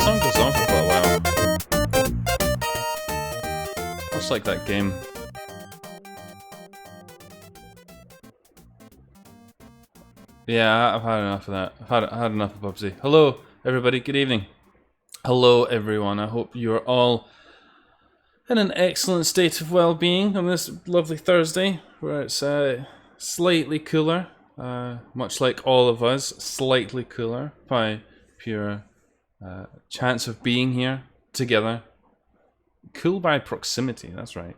song goes on for quite a while. Much like that game. Yeah, I've had enough of that. I've had enough of PUBG. Hello, everybody. Good evening. Hello, everyone. I hope you are all in an excellent state of well-being on this lovely Thursday, where it's slightly cooler, much like all of us, slightly cooler by pure chance of being here together. Cool by proximity. That's right.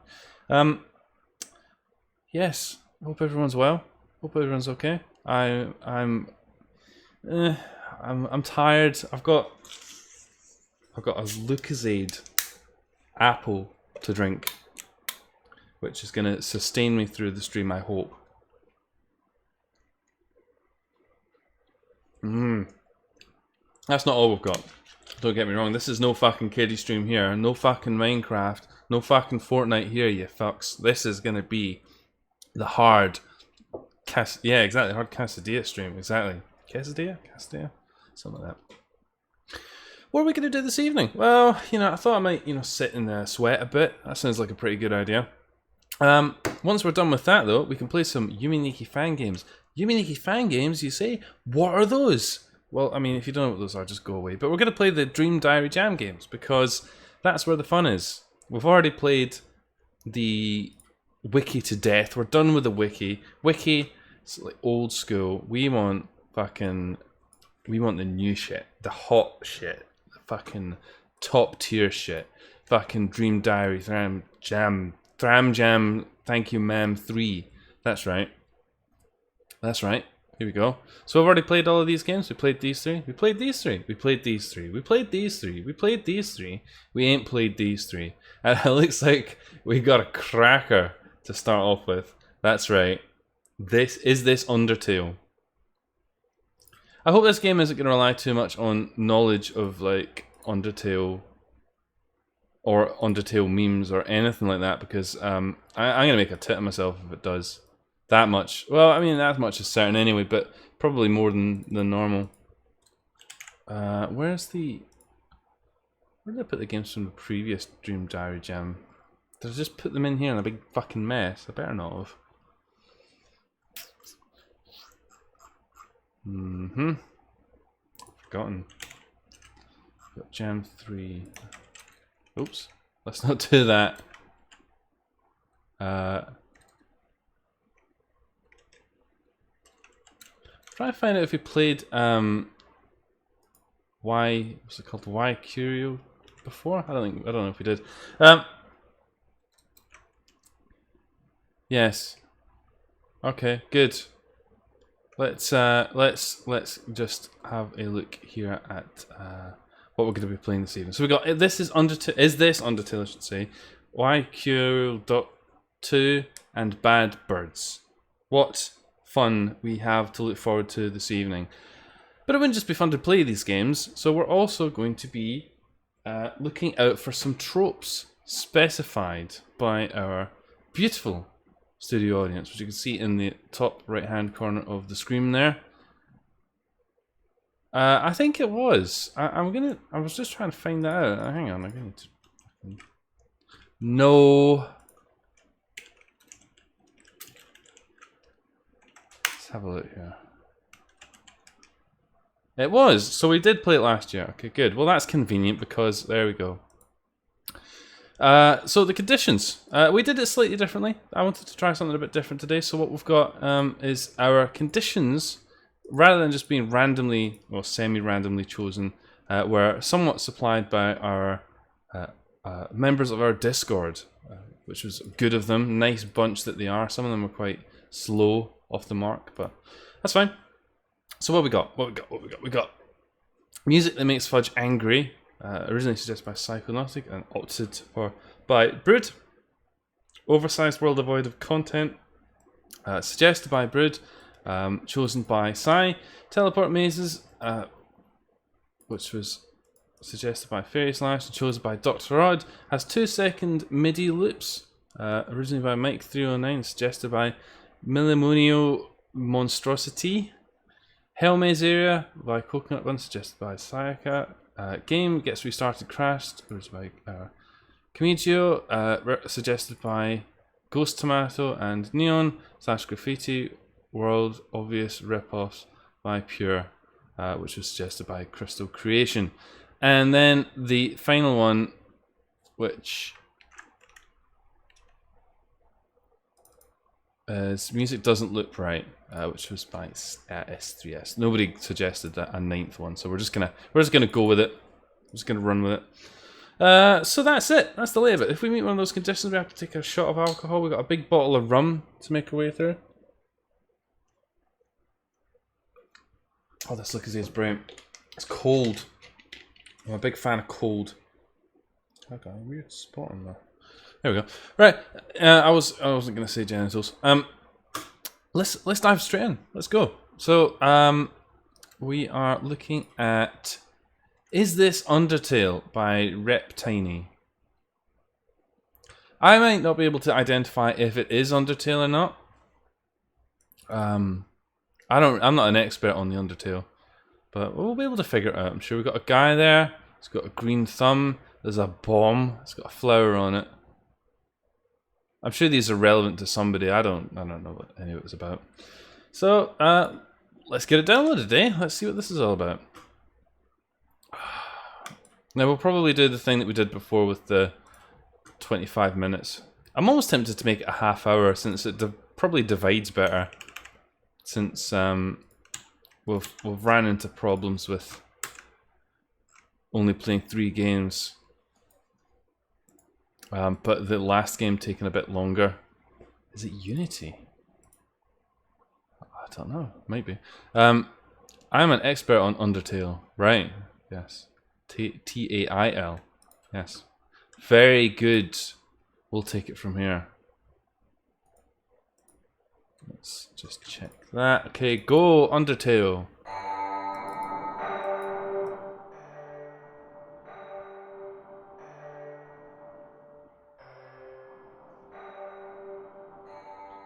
Yes. I hope everyone's well. Hope everyone's okay. I'm tired. I've got a Lucozade apple to drink, which is going to sustain me through the stream, I hope. That's not all we've got. Don't get me wrong, this is no fucking kiddie stream here, no fucking Minecraft, no fucking Fortnite here, you fucks. This is going to be the hard hard quesadilla stream, exactly. Quesadilla? Something like that. What are we going to do this evening? Well, I thought I might, sit and sweat a bit. That sounds like a pretty good idea. Once we're done with that, though, we can play some Yuminiki fan games. Yuminiki fan games, you say? What are those? Well, I mean, if you don't know what those are, just go away. But we're going to play the Dream Diary Jam games, because that's where the fun is. We've already played the wiki to death. We're done with the wiki. Wiki, it's like old school. We want the new shit. The hot shit. Fucking top tier shit. Fucking Dream Diary Thram Jam, thank you ma'am 3. That's right. Here we go. So I've already played all of these games. We played these three. We played these three. We played these three. We played these three. We played these three. We ain't played these three. And it looks like we got a cracker to start off with. That's right. This Undertale. I hope this game isn't going to rely too much on knowledge of like Undertale or Undertale memes or anything like that, because I'm going to make a tit of myself if it does that much. Well, I mean, that much is certain anyway, but probably more than normal. Where did I put the games from the previous Dream Diary Jam? Did I just put them in here in a big fucking mess? I better not have. Forgotten. Got Jam 3. Oops. Let's not do that. Try to find out if we played what's it called? Why Curio before? I don't know if we did. Yes. Okay, good. Let's just have a look here at what we're going to be playing this evening. So we got this is Undertale. Is this Undertale? I should say. YQ.2 and Bad Birds. What fun we have to look forward to this evening! But it wouldn't just be fun to play these games. So we're also going to be looking out for some tropes specified by our beautiful studio audience, which you can see in the top right hand corner of the screen there. I think it was. I was just trying to find that out. Hang on, I'm going to. No. Let's have a look here. It was. So we did play it last year. Okay, good. Well, that's convenient because there we go. So the conditions. We did it slightly differently. I wanted to try something a bit different today. So what we've got is our conditions, rather than just being randomly or semi-randomly chosen, were somewhat supplied by our members of our Discord, which was good of them. Nice bunch that they are. Some of them were quite slow off the mark, but that's fine. So what we got? We got music that makes Fudge angry. Originally suggested by Psychonautic and opted for by Brood. Oversized world devoid of content. Suggested by Brood. Chosen by Psy. Teleport mazes, which was suggested by Fairy Slash and chosen by Dr. Odd. Has 2-second MIDI loops. Originally by Mike309, suggested by Millimunio Monstrosity. Hell Maze Area by Coconut Bun, suggested by Sayaka. Game gets restarted, crashed. Where's my Comigio, suggested by Ghost Tomato and Neon / Graffiti World. Obvious ripoffs by Pure, which was suggested by Crystal Creation. And then the final one, which is Music Doesn't Look Right, which was by S3S. Nobody suggested a ninth one, so we're just gonna go with it. We're just gonna run with it. So that's it. That's the lay of it. If we meet one of those conditions, we have to take a shot of alcohol. We've got a big bottle of rum to make our way through. Oh, this Lucozade is brilliant. It's cold. I'm a big fan of cold. I got a weird spot on there. There we go. Right. I wasn't gonna say genitals. Let's dive straight in. Let's go. So we are looking at Is This Undertale by Reptiny. I might not be able to identify if it is Undertale or not. I'm not an expert on the Undertale, but we'll be able to figure it out. I'm sure we've got a guy there. He's got a green thumb. There's a bomb. It's got a flower on it. I'm sure these are relevant to somebody. I don't know what any of it was about. So let's get it downloaded, eh? Let's see what this is all about. Now we'll probably do the thing that we did before with the 25 minutes. I'm almost tempted to make it a half hour since it probably divides better. Since we've ran into problems with only playing 3 games, but the last game taking a bit longer. Is it Unity? I don't know. Might be. I'm an expert on Undertale, right? Yes. Tail. Yes. Very good. We'll take it from here. Let's just check that. Okay, go Undertale.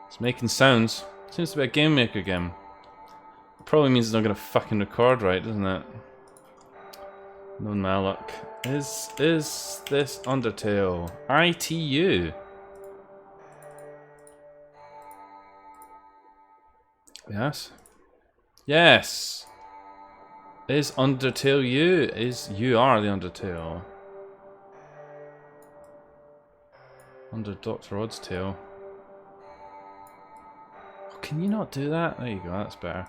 It's making sounds. Seems to be a game maker game. It probably means it's not gonna fucking record right, doesn't it? No malluck. Is this Undertale? ITU. Yes. Yes. Is Undertale you? You are the Undertale. Under Dr. Odd's tail. Oh, can you not do that? There you go, that's better.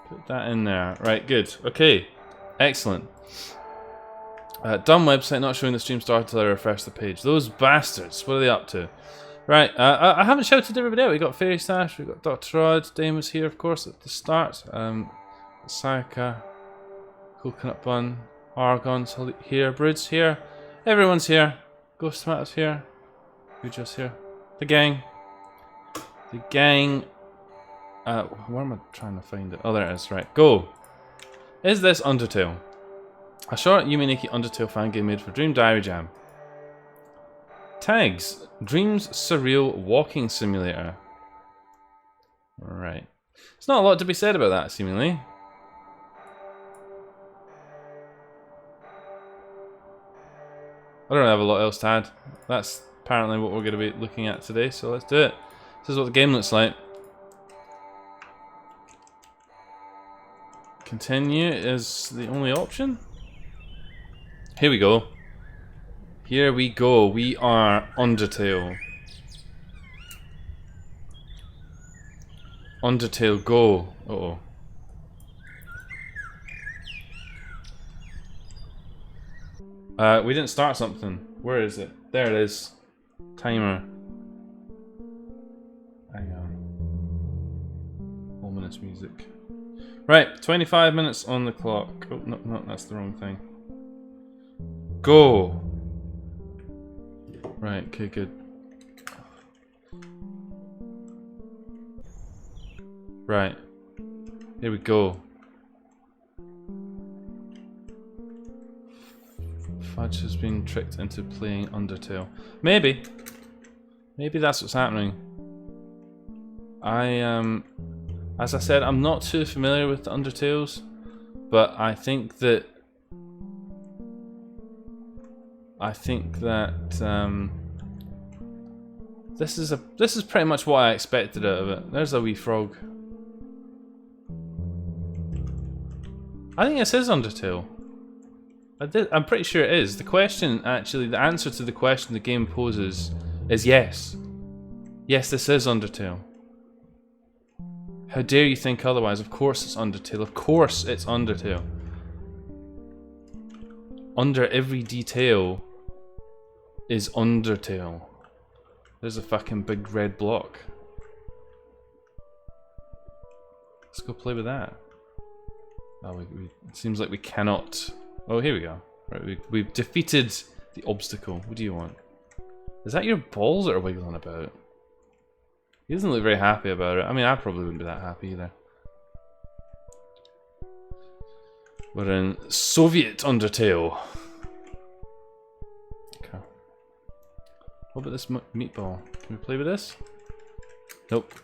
Put that in there. Right, good. Okay. Excellent. Dumb website not showing the stream start until I refresh the page. Those bastards. What are they up to? Right, I haven't shouted everybody out. We got Fairy Stash, we got Dr. Odd, Dame was here, of course, at the start. Sayaka, Coconut Bun, Argon's here, Brood's here, everyone's here. Ghost Tomato's here. Ujo's here. The gang. The gang. Where am I trying to find it? Oh, there it is. Right, go. Is this Undertale? A short Yumineki Undertale fan game made for Dream Diary Jam. Tags. Dreams Surreal Walking Simulator. Right. There's not a lot to be said about that, seemingly. I don't have a lot else to add. That's apparently what we're going to be looking at today, so let's do it. This is what the game looks like. Continue is the only option. Here we go. Here we go. We are Undertale. Undertale, go. Uh-oh. We didn't start something. Where is it? There it is. Timer. Hang on. Ominous music. Right, 25 minutes on the clock. Oh, no, that's the wrong thing. Go! Right, okay, good. Right. Here we go. Fudge has been tricked into playing Undertale. Maybe. Maybe that's what's happening. As I said, I'm not too familiar with the Undertales, but I think that I think that this is pretty much what I expected out of it. There's a wee frog. I think this is Undertale. I'm pretty sure it is. The question, actually, the answer to the question the game poses is yes. Yes, this is Undertale. How dare you think otherwise? Of course it's Undertale. Of course it's Undertale. Under every detail is Undertale. There's a fucking big red block. Let's go play with that. Oh, it seems like we cannot. Oh, here we go. Right, we've defeated the obstacle. What do you want? Is that your balls that are wiggling about? He doesn't look very happy about it. I mean, I probably wouldn't be that happy either. We're in Soviet Undertale. Okay. What about this meatball? Can we play with this? Nope.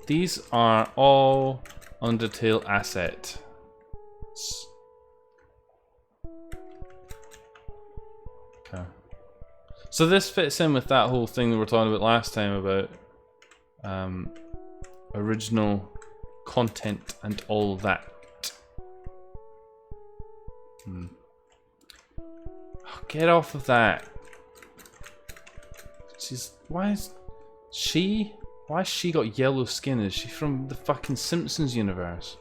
These are all Undertale assets. Okay. So this fits in with that whole thing that we were talking about last time about original content and all that. Oh, get off of that. Why has she got yellow skin? Is she from the fucking Simpsons universe?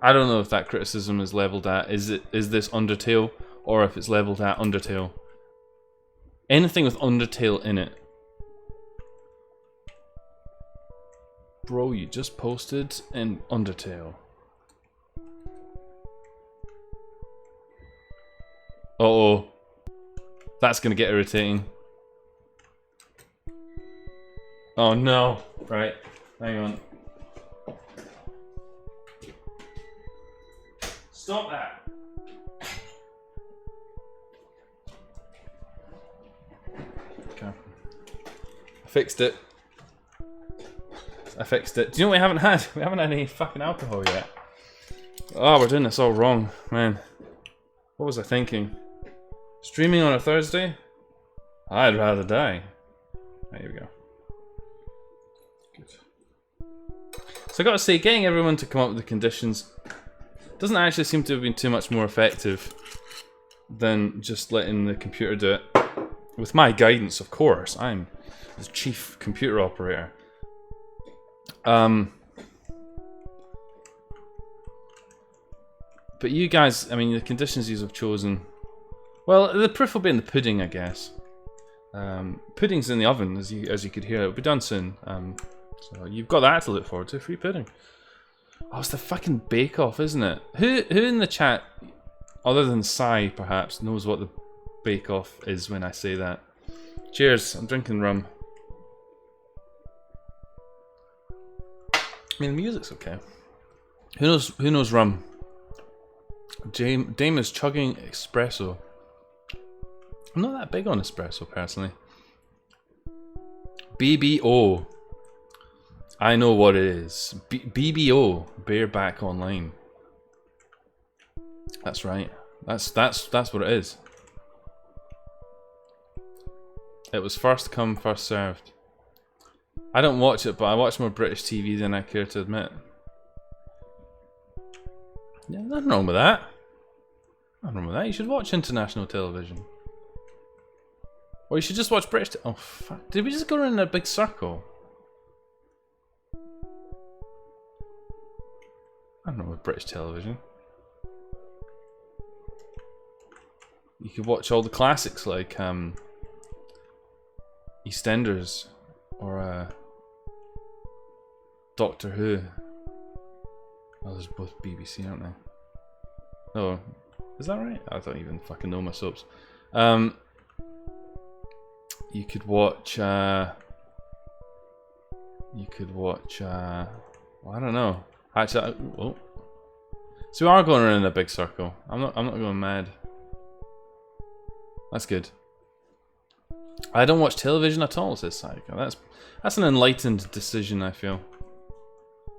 I don't know if that criticism is leveled at is this Undertale or if it's leveled at Undertale. Anything with Undertale in it. Bro, you just posted in Undertale. Uh-oh. That's gonna get irritating. Oh no. Right. Hang on. Stop that. Okay. I fixed it. Do you know what we haven't had? We haven't had any fucking alcohol yet. Oh, we're doing this all wrong, man. What was I thinking? Streaming on a Thursday? I'd rather die. There you go. Good. So I gotta say, getting everyone to come up with the conditions doesn't actually seem to have been too much more effective than just letting the computer do it. With my guidance, of course. I'm the chief computer operator. But you guys, I mean, the conditions you have chosen. Well, the proof will be in the pudding, I guess. Pudding's in the oven, as you could hear. It'll be done soon. So you've got that to look forward to. Free pudding. Oh, it's the fucking Bake Off, isn't it? Who in the chat, other than Sai, perhaps, knows what the Bake Off is when I say that? Cheers. I'm drinking rum. I mean, the music's okay. Who knows rum? Dame is chugging espresso. I'm not that big on espresso, personally. BBO. I know what it is. BBO. Bareback Online. That's right. That's what it is. It was first come, first served. I don't watch it, but I watch more British TV than I care to admit. Yeah, nothing wrong with that. Nothing wrong with that. You should watch international television. Or you should just watch British. Oh fuck! Did we just go around in a big circle? I don't know with British television. You could watch all the classics like EastEnders or Doctor Who. Oh, there's both BBC, aren't they? Oh, is that right? I don't even fucking know my soaps. You could watch. Well, I don't know. Actually, oh. So we are going around in a big circle. I'm not going mad. That's good. I don't watch television at all, says Psycho. That's an enlightened decision, I feel.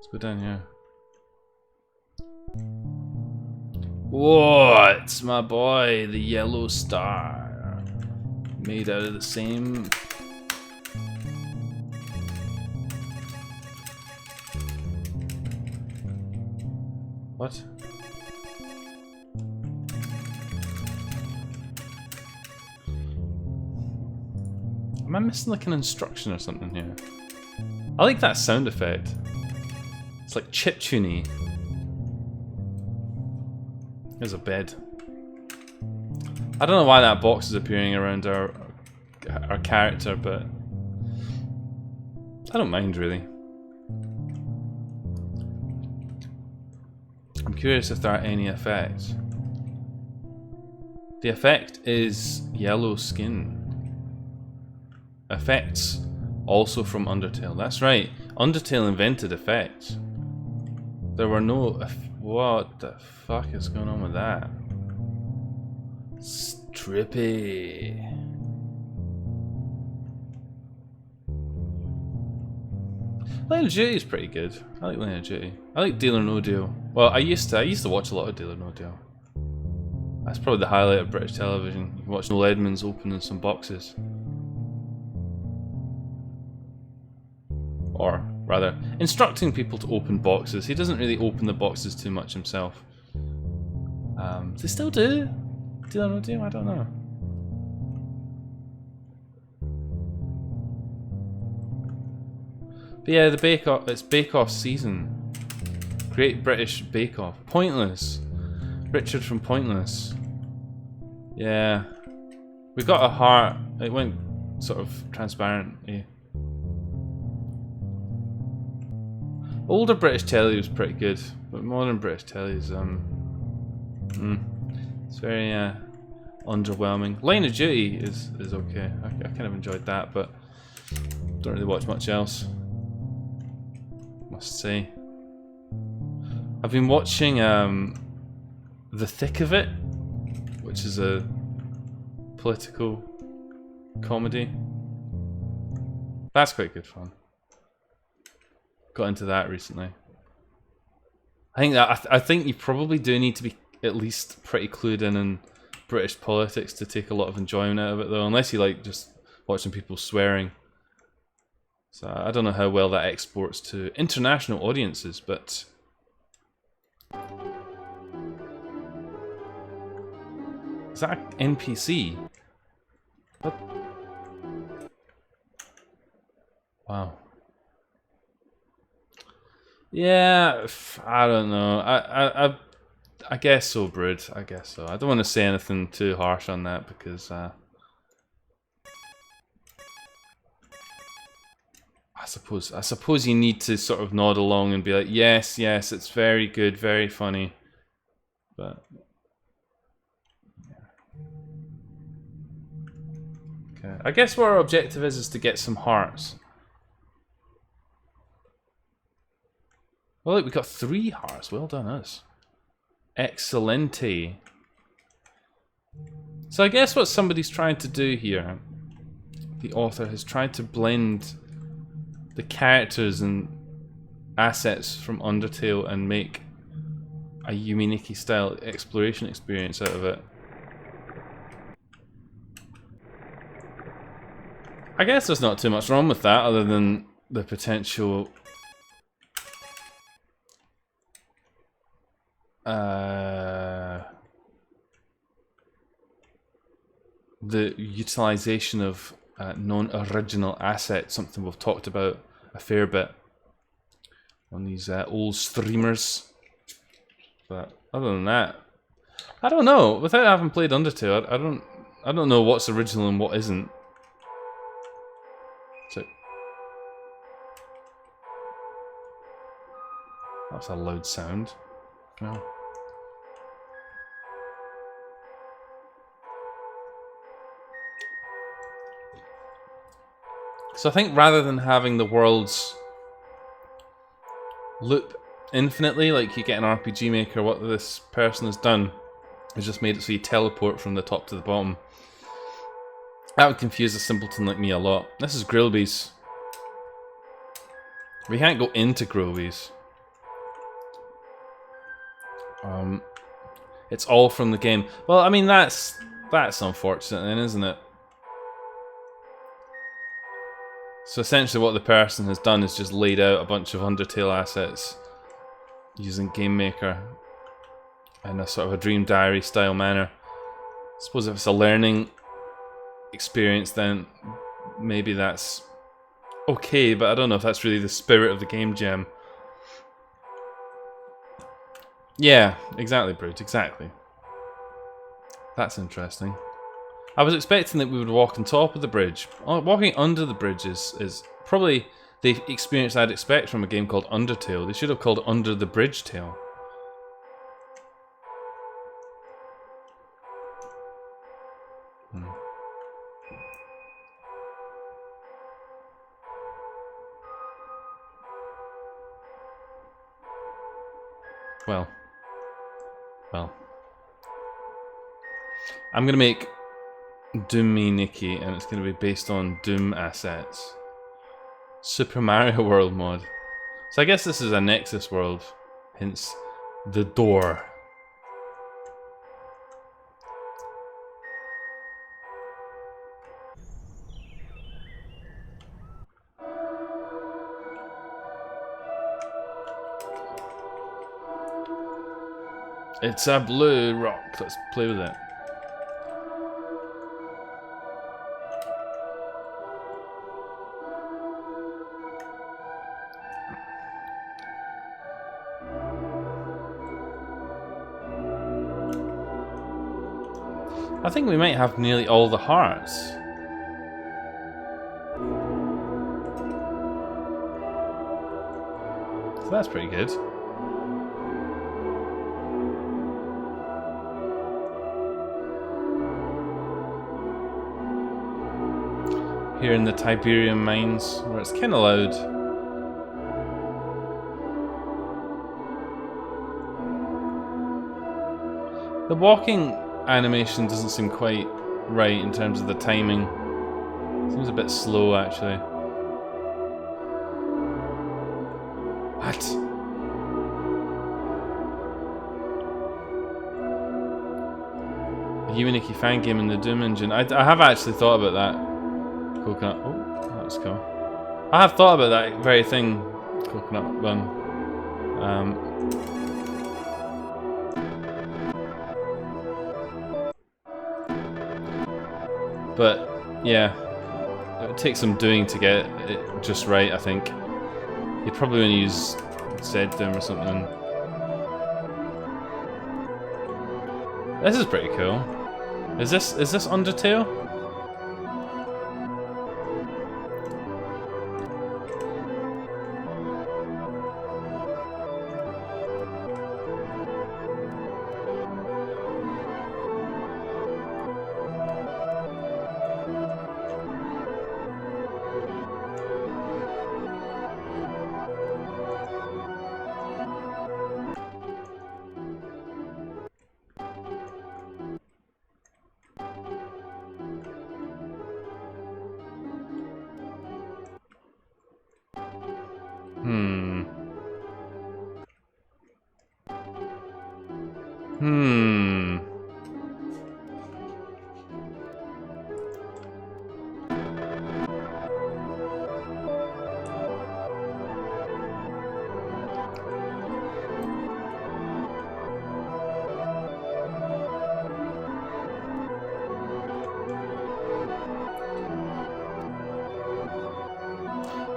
Let's go down here. What, my boy, the yellow star, made out of the same. What? Am I missing like an instruction or something here? I like that sound effect. It's like chiptune-y. There's a bed. I don't know why that box is appearing around our character, but I don't mind really. I'm curious if there are any effects. The effect is yellow skin. Effects also from Undertale. That's right. Undertale invented effects. There were no. What the fuck is going on with that? Strippy. Line of Duty is pretty good. I like Line of Duty. I like Deal or No Deal. Well, I used to watch a lot of Deal or No Deal. That's probably the highlight of British television. You can watch Noel Edmonds opening some boxes. Or rather, instructing people to open boxes. He doesn't really open the boxes too much himself. They still do? Deal or No Deal? I don't know. But yeah, the Bake Off, it's Bake Off season. Great British Bake Off. Pointless. Richard from Pointless. Yeah. We got a heart. It went sort of transparent. Yeah. Older British telly was pretty good, but modern British telly is it's very underwhelming. Line of Duty is okay. I kind of enjoyed that, but don't really watch much else. Must say. I've been watching The Thick of It, which is a political comedy. That's quite good fun. Got into that recently. I think you probably do need to be at least pretty clued in British politics to take a lot of enjoyment out of it, though. Unless you like just watching people swearing. So I don't know how well that exports to international audiences, but is that an NPC? What? Wow. Yeah, I don't know. I guess so, Brood. I guess so. I don't want to say anything too harsh on that because I suppose you need to sort of nod along and be like, yes, it's very good, very funny, but yeah. Okay. I guess what our objective is to get some hearts. Well, look, we got 3 hearts. Well done, us. Excellente. So I guess what somebody's trying to do here, the author has tried to blend the characters and assets from Undertale and make a Yuminiki style exploration experience out of it. I guess there's not too much wrong with that other than the potential the utilization of non-original assets, something we've talked about a fair bit on these old streamers. But other than that, I don't know. Without having played Undertale, I don't know what's original and what isn't. So that's a loud sound. No. So I think rather than having the worlds loop infinitely, like you get an RPG Maker, what this person has done is just made it so you teleport from the top to the bottom. That would confuse a simpleton like me a lot. This is Grillby's. We can't go into Grillby's. It's all from the game. Well, I mean, that's unfortunate then, isn't it? So essentially what the person has done is just laid out a bunch of Undertale assets using Game Maker in a sort of a Dream Diary style manner. I suppose if it's a learning experience, then maybe that's okay, but I don't know if that's really the spirit of the game jam. Yeah, exactly, Brood, exactly. That's interesting. I was expecting that we would walk on top of the bridge. Walking under the bridge is probably the experience I'd expect from a game called Undertale. They should have called Under the Bridge Tale. Well. I'm gonna make Doom Me Nikki, and it's gonna be based on Doom assets. Super Mario World mod. So I guess this is a Nexus world, hence the door. It's a blue rock. Let's play with it. I think we might have nearly all the hearts. So that's pretty good. Here in the Tiberium mines, where it's kind of loud. The walking animation doesn't seem quite right in terms of the timing. Seems a bit slow, actually. What? A Unity fan game in the Doom engine. I have actually thought about that. Coconut. Oh, that's cool. I have thought about that very thing, Coconut Bun. But yeah, it would take some doing to get it just right. I think you'd probably want to use ZDoom or something. This is pretty cool. Is this Undertale?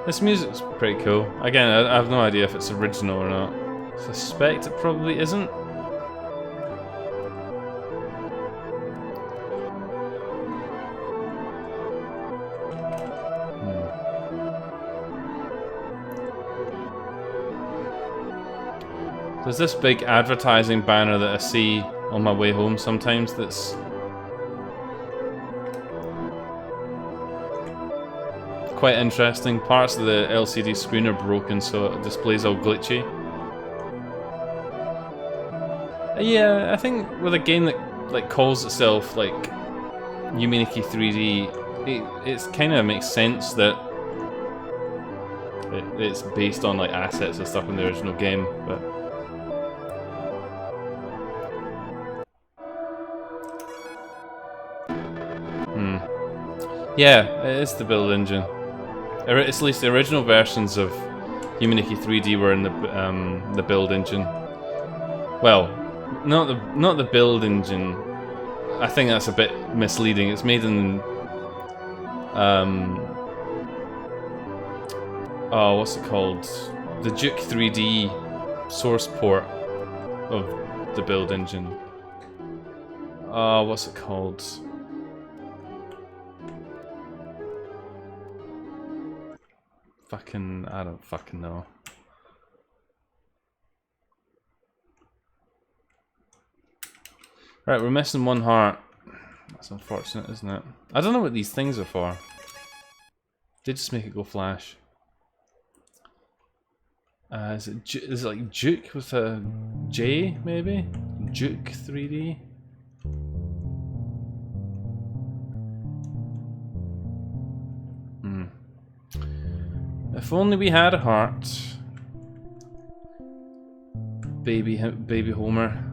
This music's pretty cool. Again, I have no idea if it's original or not. I suspect it probably isn't. There's this big advertising banner that I see on my way home sometimes that's quite interesting. Parts of the LCD screen are broken, so it displays all glitchy. Yeah, I think with a game that like calls itself like Yuminiki 3D, it kind of makes sense that it's based on like assets and stuff in the original game. But Yeah, it is the build engine. It's at least the original versions of Humanity 3D were in the build engine. Well, not the build engine. I think that's a bit misleading. It's made in oh, what's it called? The Duke 3D source port of the build engine. Oh, what's it called? Fucking, I don't fucking know. Right, we're missing one heart. That's unfortunate, isn't it? I don't know what these things are for. They just make it go flash. Is it like Duke with a J, maybe? Duke 3D? If only we had a heart. Baby Homer.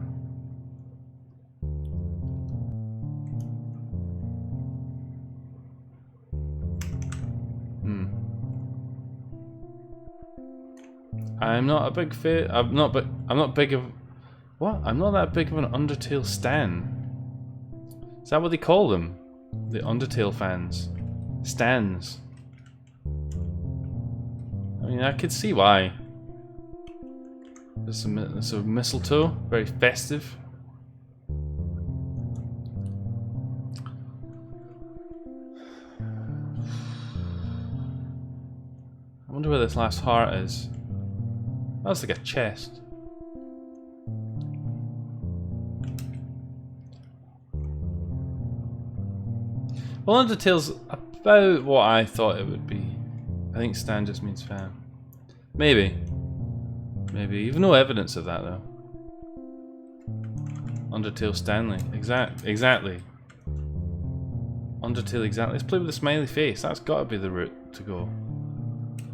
I'm not a big fan. I'm not big of. What? I'm not that big of an Undertale stan. Is that what they call them? The Undertale fans, stans. I mean, I could see why. There's a mistletoe, very festive. I wonder where this last heart is. That's like a chest. Well, Undertale's about what I thought it would be. I think Stan just means fan. Maybe. Maybe. You've no evidence of that though. Undertale Stanley. Exactly. Undertale exactly. Let's play with the smiley face. That's gotta be the route to go.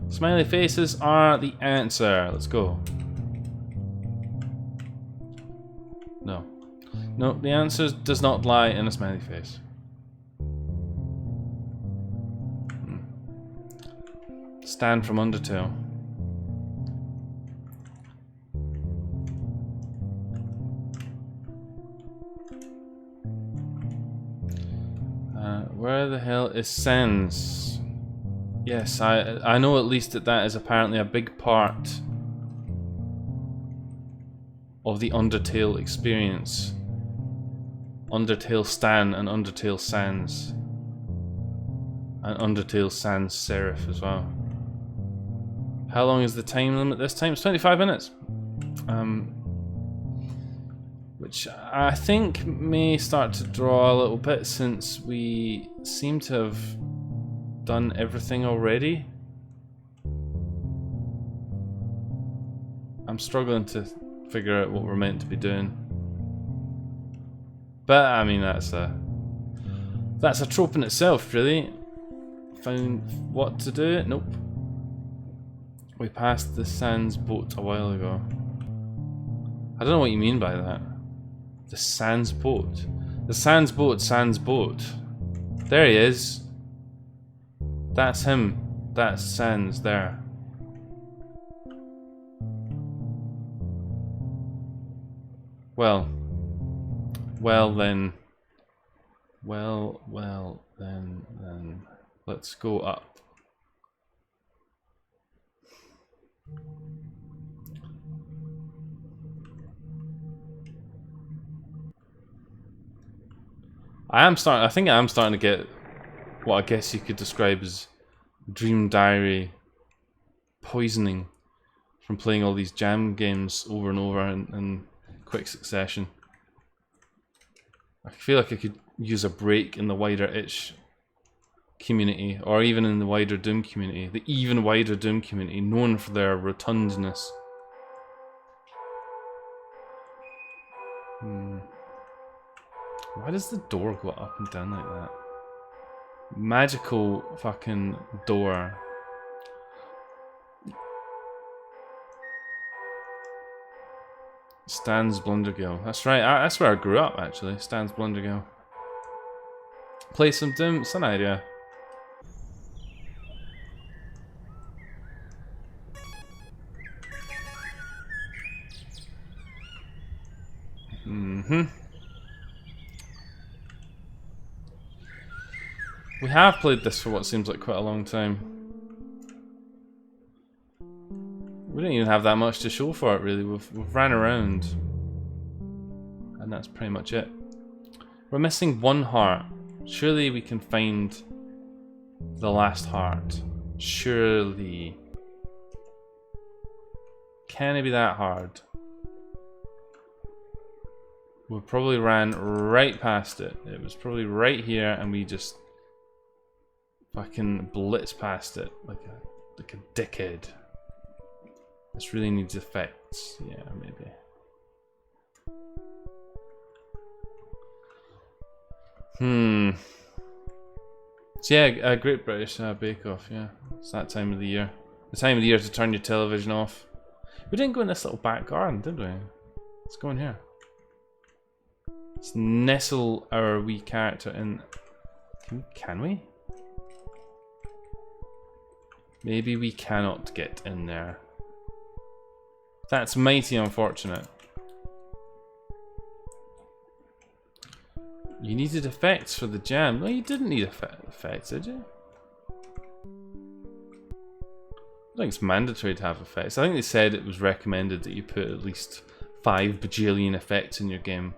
Smiley faces are the answer. Let's go. No. No, the answer does not lie in a smiley face. Stan from Undertale. Where the hell is Sans? Yes, I know at least that is apparently a big part of the Undertale experience. Undertale Stan and Undertale Sans. And Undertale Sans Serif as well. How long is the time limit this time? It's 25 minutes. Which I think may start to draw a little bit since we seem to have done everything already. I'm struggling to figure out what we're meant to be doing. But I mean that's a trope in itself, really. Found what to do? Nope. We passed the Sans boat a while ago. I don't know what you mean by that. The Sans boat. The Sans boat, Sans boat. There he is. That's him. That's Sans there. Well then. Well then. Let's go up. I think I am starting to get what I guess you could describe as dream diary poisoning from playing all these jam games over and over in quick succession. I feel like I could use a break in the wider itch community, or even in the wider Doom community, the even wider Doom community, known for their rotundness. Why does the door go up and down like that? Magical fucking door. Stan's Blundergill. That's right, that's where I grew up actually, Stan's Blundergill. Play some Doom, it's an idea. We have played this for what seems like quite a long time. We don't even have that much to show for it, really. We've ran around. And that's pretty much it. We're missing one heart. Surely we can find the last heart. Surely. Can it be that hard? We probably ran right past it. It was probably right here and we just fucking blitzed past it like a dickhead. This really needs effects. Yeah, maybe. So yeah, Great British Bake Off, yeah. It's that time of the year. The time of the year to turn your television off. We didn't go in this little back garden, did we? Let's go in here. Let's nestle our wee character in. Can we? Maybe we cannot get in there. That's mighty unfortunate. You needed effects for the jam. No, you didn't need effects, did you? I think it's mandatory to have effects. I think they said it was recommended that you put at least 5 bajillion effects in your game.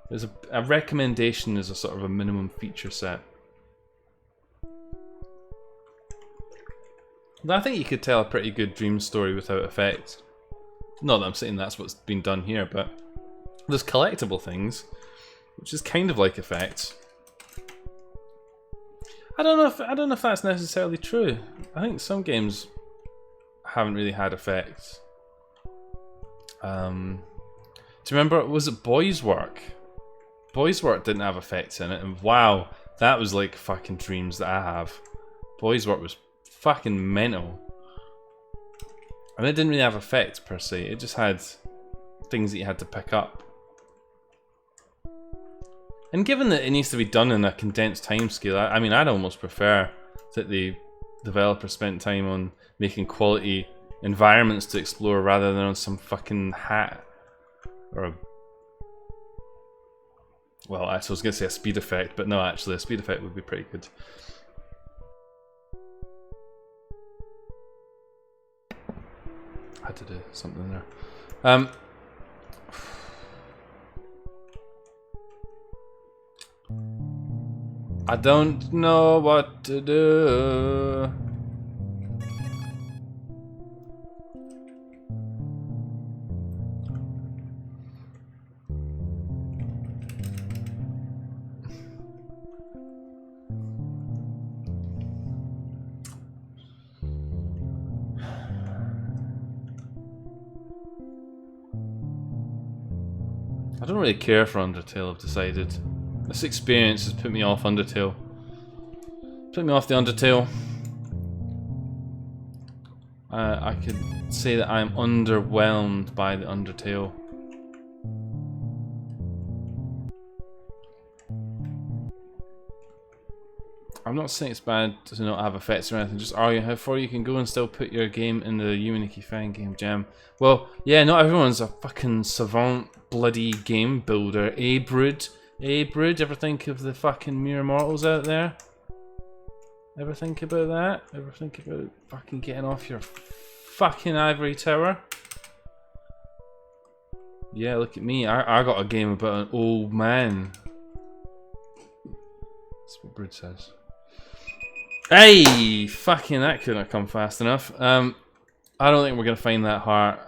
There's a recommendation is a sort of a minimum feature set. I think you could tell a pretty good dream story without effects. Not that I'm saying that's what's been done here, but there's collectible things, which is kind of like effects. I don't know if that's necessarily true. I think some games haven't really had effects. Do you remember? Was it Boys Work? Boys Work didn't have effects in it, and wow, that was like fucking dreams that I have. Boys Work was fucking mental. And it didn't really have effects per se, it just had things that you had to pick up. And given that it needs to be done in a condensed time scale, I mean, I'd almost prefer that the developer spent time on making quality environments to explore rather than on some fucking hat. Or a... Well, actually I was going to say a speed effect, but no, actually a speed effect would be pretty good. Had to do something there. I don't know what to do. I don't really care for Undertale, I've decided. This experience has put me off Undertale. Put me off the Undertale. I could say that I'm underwhelmed by the Undertale. I'm not saying it's bad to not have effects or anything, just arguing how far you can go and still put your game in the Unity fan game jam. Well, yeah, not everyone's a fucking savant bloody game builder. Eh, Brood? Eh, Brood? Ever think of the fucking mere mortals out there? Ever think about that? Ever think about fucking getting off your fucking ivory tower? Yeah, look at me. I got a game about an old man. That's what Brood says. Hey! Fucking that couldn't have come fast enough. I don't think we're gonna find that heart.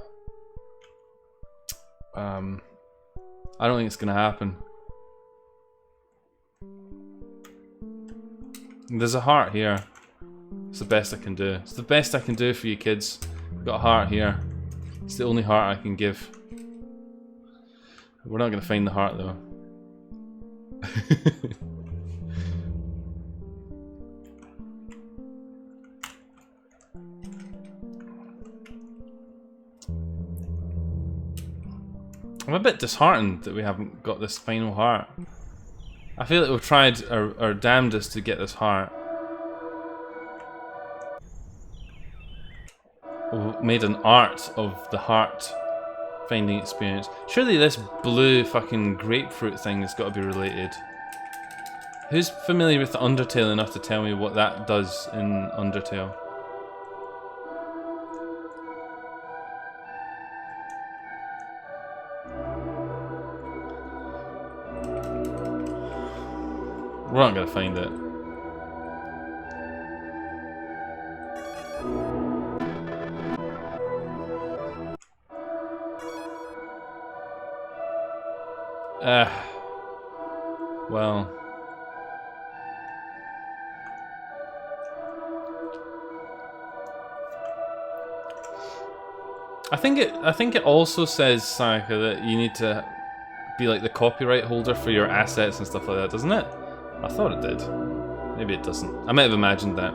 I don't think it's gonna happen. There's a heart here. It's the best I can do. It's the best I can do for you kids. I've got a heart here. It's the only heart I can give. We're not gonna find the heart though. I'm a bit disheartened that we haven't got this final heart. I feel like we've tried our damnedest to get this heart. made an art of the heart finding experience. Surely this blue fucking grapefruit thing has got to be related. Who's familiar with Undertale enough to tell me what that does in Undertale? We're not gonna find it. Well. I think it also says, Sayaka, that you need to be like the copyright holder for your assets and stuff like that, doesn't it? I thought it did. Maybe it doesn't. I might have imagined that.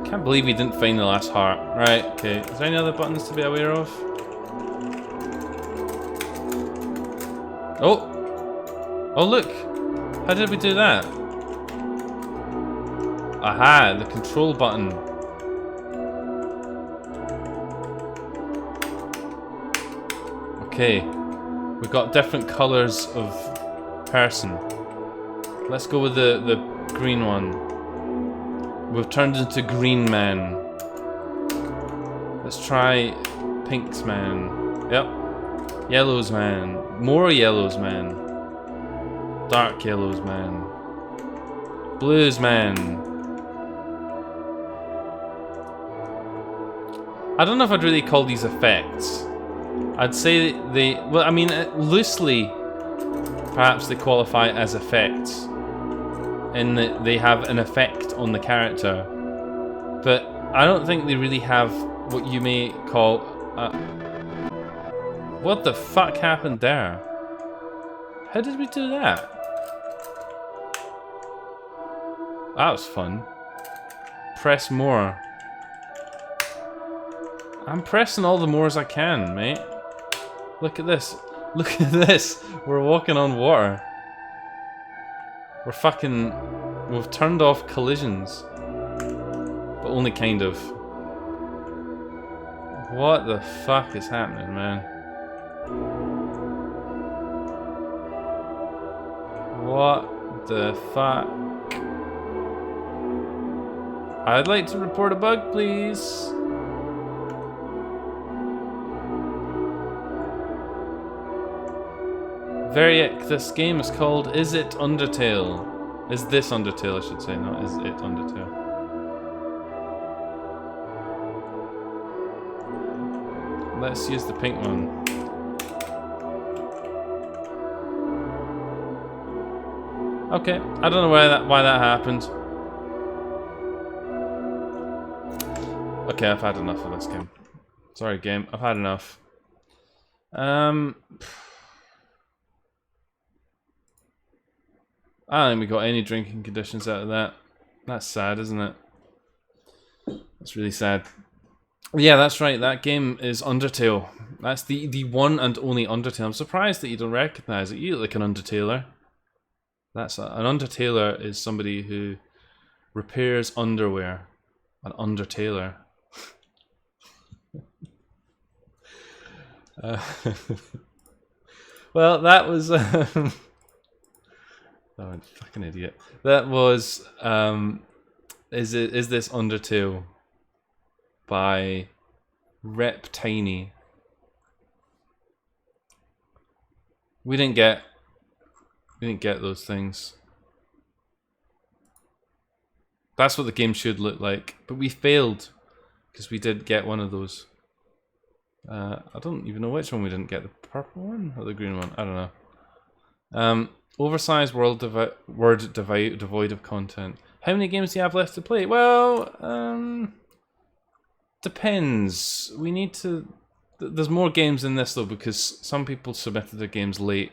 Can't believe we didn't find the last heart. Right, okay. Is there any other buttons to be aware of? Oh! Oh look! How did we do that? Aha, the control button. Okay. We've got different colours of person. Let's go with the green one. We've turned into Green Man. Let's try Pink's Man. Yep. Yellow's Man. More Yellow's Man. Dark Yellow's Man. Blue's Man. I don't know if I'd really call these effects. I'd say they, well, I mean, loosely, perhaps they qualify as effects, in that they have an effect on the character, but I don't think they really have what you may call, what the fuck happened there? How did we do that? That was fun. Press more. I'm pressing all the mores I can, mate. Look at this. Look at this. We're walking on water. We're fucking... We've turned off collisions. But only kind of. What the fuck is happening, man? What the fuck? I'd like to report a bug, please. Variac, this game is called Is It Undertale? Is this Undertale, I should say, not Is It Undertale. Let's use the pink one. Okay, I don't know why that happened. Okay, I've had enough of this game. Sorry, game, I've had enough. I don't think we got any drinking conditions out of that. That's sad, isn't it? That's really sad. Yeah, that's right. That game is Undertale. That's the one and only Undertale. I'm surprised that you don't recognize it. You look like an Undertaler. An Undertaler is somebody who repairs underwear. An Undertaler. Well, that was. Oh, fucking idiot. That was Is This Undertale by Reptiny. We didn't get those things. That's what the game should look like, but we failed because we did get one of those. I don't even know which one we didn't get, the purple one or the green one. I don't know. Oversized world devoid of content. How many games do you have left to play? Well, depends. We need to... There's more games in this though, because some people submitted their games late.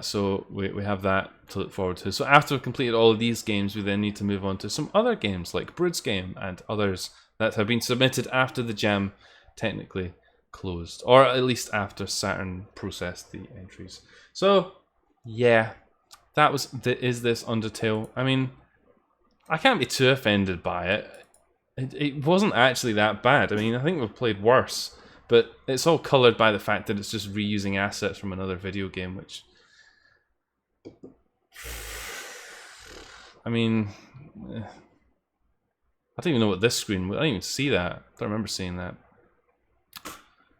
So we have that to look forward to. So after we've completed all of these games, we then need to move on to some other games, like Brood's Game and others that have been submitted after the jam technically closed. Or at least after Saturn processed the entries. So, yeah. That was Is This Undertale? I mean, I can't be too offended by it. It wasn't actually that bad. I mean, I think we've played worse, but it's all coloured by the fact that it's just reusing assets from another video game, which... I mean... I don't even know what this screen... I didn't even see that. I don't remember seeing that.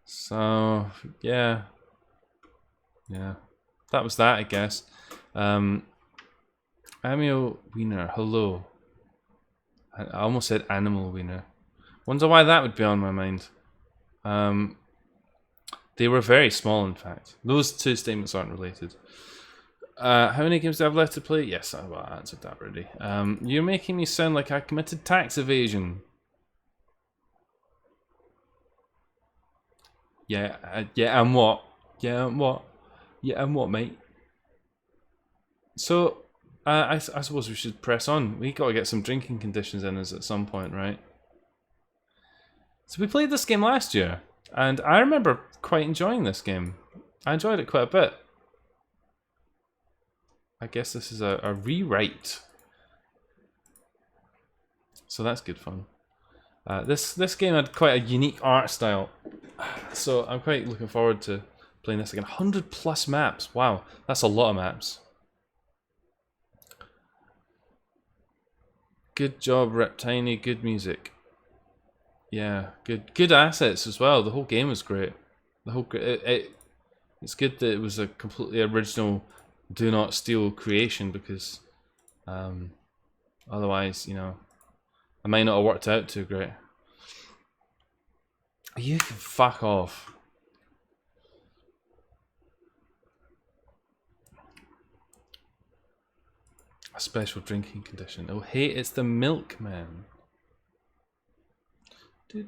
So, yeah. Yeah. That was that, I guess. Amio Wiener, hello. I almost said Animal Wiener. Wonder why that would be on my mind. They were very small, in fact. Those two statements aren't related. How many games do I have left to play? Yes, I answered that already. You're making me sound like I committed tax evasion. Yeah, and what? Yeah, and what? Yeah, and what, mate? So, I suppose we should press on. We gotta get some drinking conditions in us at some point, right? So we played this game last year, and I remember quite enjoying this game. I enjoyed it quite a bit. I guess this is a rewrite. So that's good fun. This game had quite a unique art style, so I'm quite looking forward to playing this again. 100 plus maps, wow, that's a lot of maps. Good job, Reptiny, good music. Yeah, good assets as well. The whole game was great. The whole it's good that it was a completely original, do not steal creation, because otherwise, you know, it might not have worked out too great. You can fuck off. A special drinking condition. Oh, hey, it's the milkman. I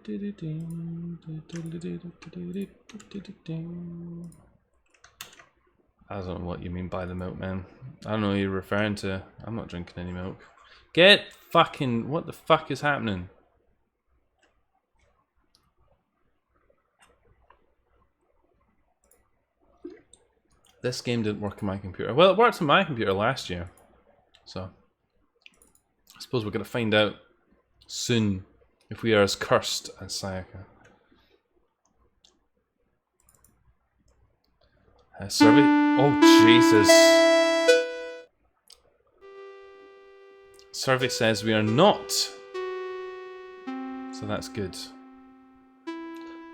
don't know what you mean by the milkman. I don't know what you're referring to. I'm not drinking any milk. Get fucking... What the fuck is happening? This game didn't work on my computer. Well, it worked on my computer last year. So, I suppose we're going to find out soon if we are as cursed as Sayaka. Survey? Oh, Jesus. Survey says we are not. So that's good.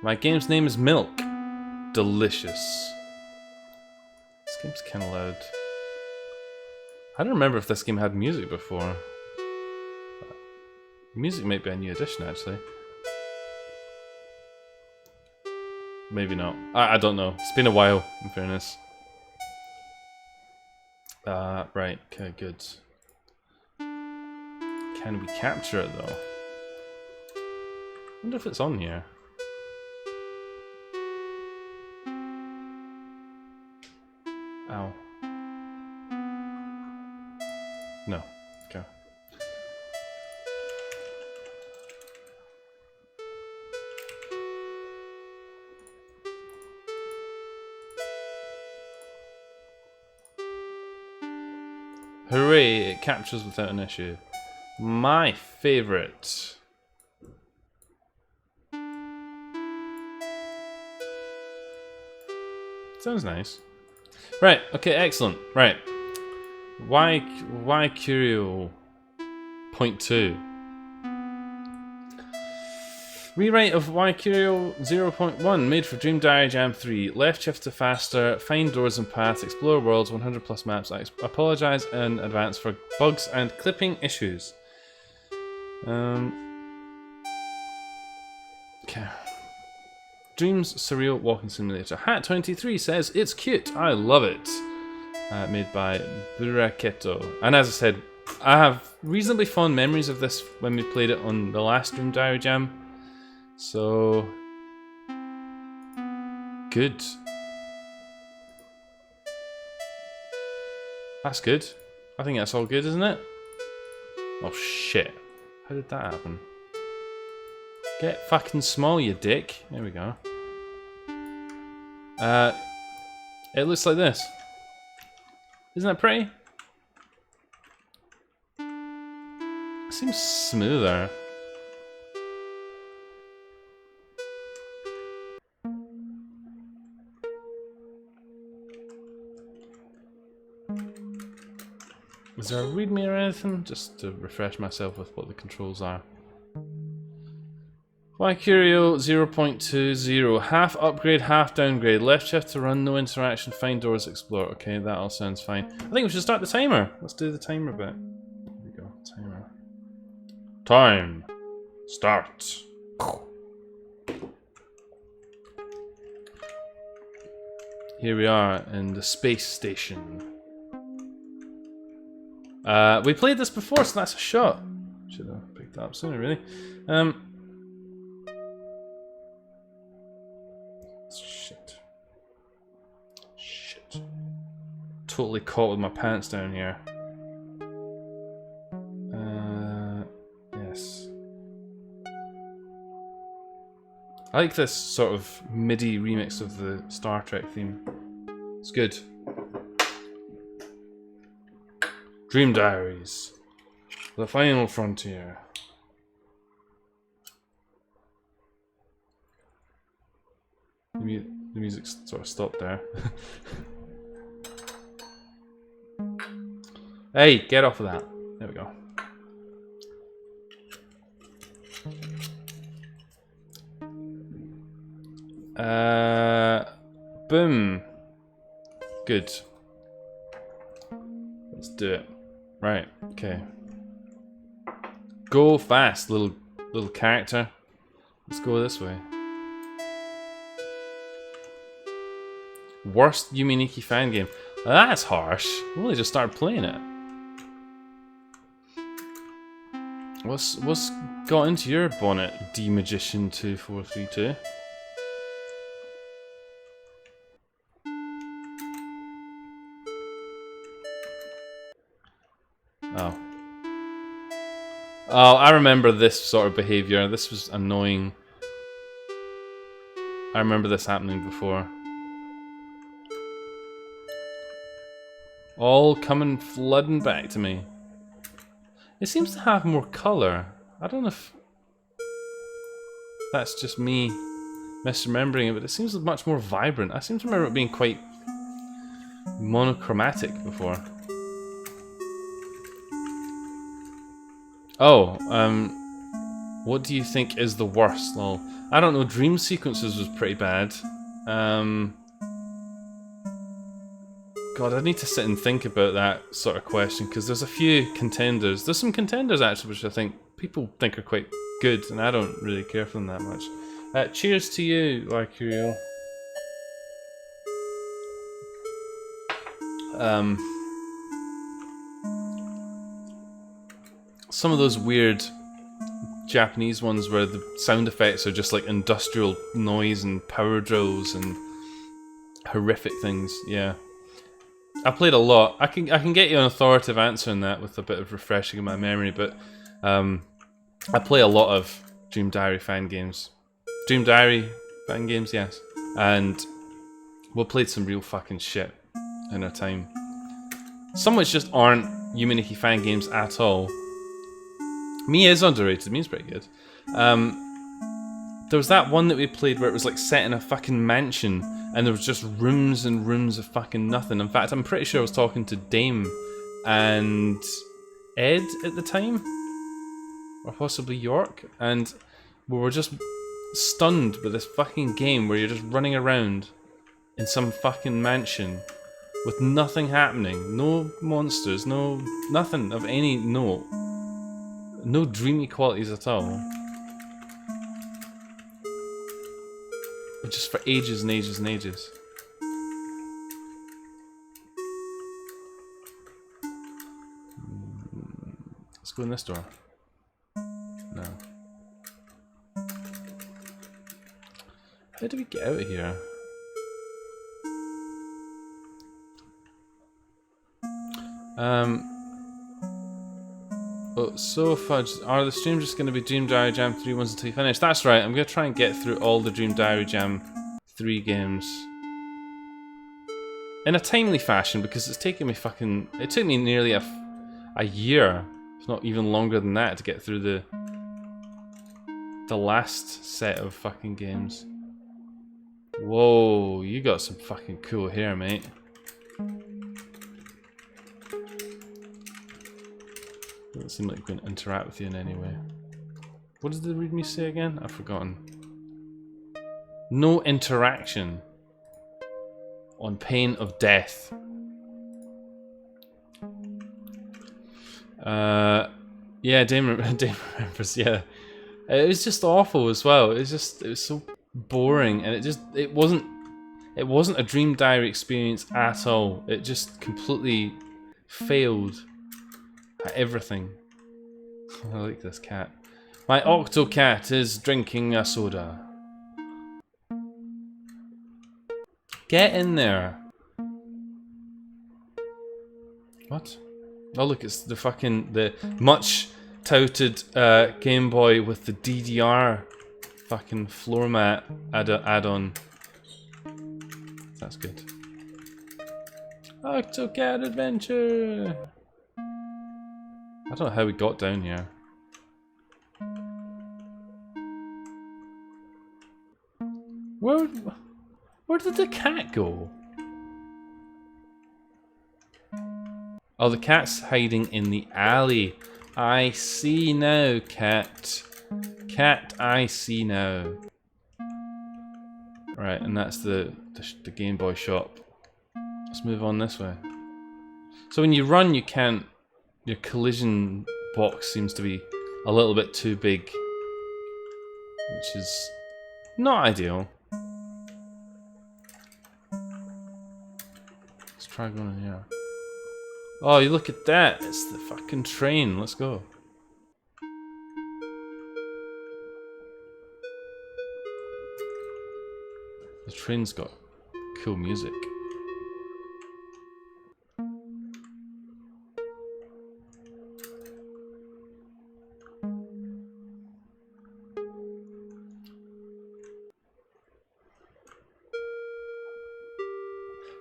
My game's name is Milk. Delicious. This game's kind of loud. I don't remember if this game had music before. Music might be a new addition, actually. Maybe not. I don't know. It's been a while, in fairness. Right. Okay, good. Can we capture it, though? I wonder if it's on here. Ow. No. Okay. Hooray, it captures without an issue. My favourite. Sounds nice. Right, okay, excellent. Right. Why Curio? Point 2. Rewrite of Why Curio 0.1 made for Dream Diary Jam 3. Left shift to faster, find doors and paths, explore worlds, 100 plus maps. I apologize in advance for bugs and clipping issues. Okay. Dreams Surreal Walking Simulator. Hat23 says it's cute. I love it. Made by Buraketo. And as I said, I have reasonably fond memories of this when we played it on the last Dream Diary Jam. So good. That's good. I think that's all good, isn't it? Oh shit. How did that happen? Get fucking small, you dick. There we go. It looks like this. Isn't that pretty? seems smoother. Is there a readme or anything? Just to refresh myself with what the controls are. Why Curio 0.20. Half upgrade, half downgrade. Left shift to run, no interaction, find doors, explore. Okay, that all sounds fine. I think we should start the timer. Let's do the timer bit. There we go, timer. Time. Start. Here we are in the space station. We played this before, so that's a shot. Should have picked that up sooner, really. Shit. Shit. Totally caught with my pants down here. Yes. I like this sort of MIDI remix of the Star Trek theme. It's good. Dream Diaries. The Final Frontier. The music sort of stopped there. Hey, get off of that. There we go. Boom. Good. Let's do it. Right, okay. Go fast, little character. Let's go this way. Worst Yume Nikki fan game. That's harsh. We only just started playing it. What's got into your bonnet, D-Magician2432? Oh. Oh, I remember this sort of behavior. This was annoying. I remember this happening before. All coming flooding back to me. It seems to have more colour. I don't know if that's just me misremembering it, but it seems much more vibrant. I seem to remember it being quite monochromatic before. Oh, what do you think is the worst? Well, I don't know, Dream Sequences was pretty bad. God, I need to sit and think about that sort of question, because there's a few contenders. There's some contenders, actually, which I think people think are quite good, and I don't really care for them that much. Cheers to you, Lycurio. Some of those weird Japanese ones where the sound effects are just like industrial noise and power drills and horrific things, yeah. I played a lot. I can get you an authoritative answer on that with a bit of refreshing in my memory, but I play a lot of Dream Diary fan games. Dream Diary fan games, yes. And we played some real fucking shit in our time. Some which just aren't Yume Nikki fan games at all. Me is underrated. Me's pretty good. There was that one that we played where it was like set in a fucking mansion and there was just rooms and rooms of fucking nothing. In fact, I'm pretty sure I was talking to Dame and Ed at the time, or possibly York, and we were just stunned with this fucking game where you're just running around in some fucking mansion with nothing happening, no monsters, nothing of any note, no dreamy qualities at all. Just for ages and ages and ages. Let's go in this door. No. How do we get out of here? Oh, so fudge. Are the streams just going to be Dream Diary Jam 3 ones until you finish? That's right, I'm going to try and get through all the Dream Diary Jam 3 games in a timely fashion, because it's taken me fucking... It took me nearly a year It's not even longer than that to get through the last set of fucking games. Whoa, you got some fucking cool hair, mate. Doesn't seem like I'm going to interact with you in any way. What did the readme say again? I've forgotten. No interaction. On pain of death. Yeah, Dame remembers, yeah. It was just awful as well. It was so boring, and it wasn't a Dream Diary experience at all. It just completely failed at everything. I like this cat. My octo cat is drinking a soda. Get in there. What? Oh look, it's the much touted Game Boy with the DDR fucking floor mat add-on. That's good. Octocat Adventure! I don't know how we got down here. Where did the cat go? Oh, the cat's hiding in the alley. I see now, cat. Cat, I see now. Right, and that's the Game Boy shop. Let's move on this way. So when you run, you can't... Your collision box seems to be a little bit too big. Which is not ideal. Let's try going in here. Oh, you look at that! It's the fucking train. Let's go. The train's got cool music.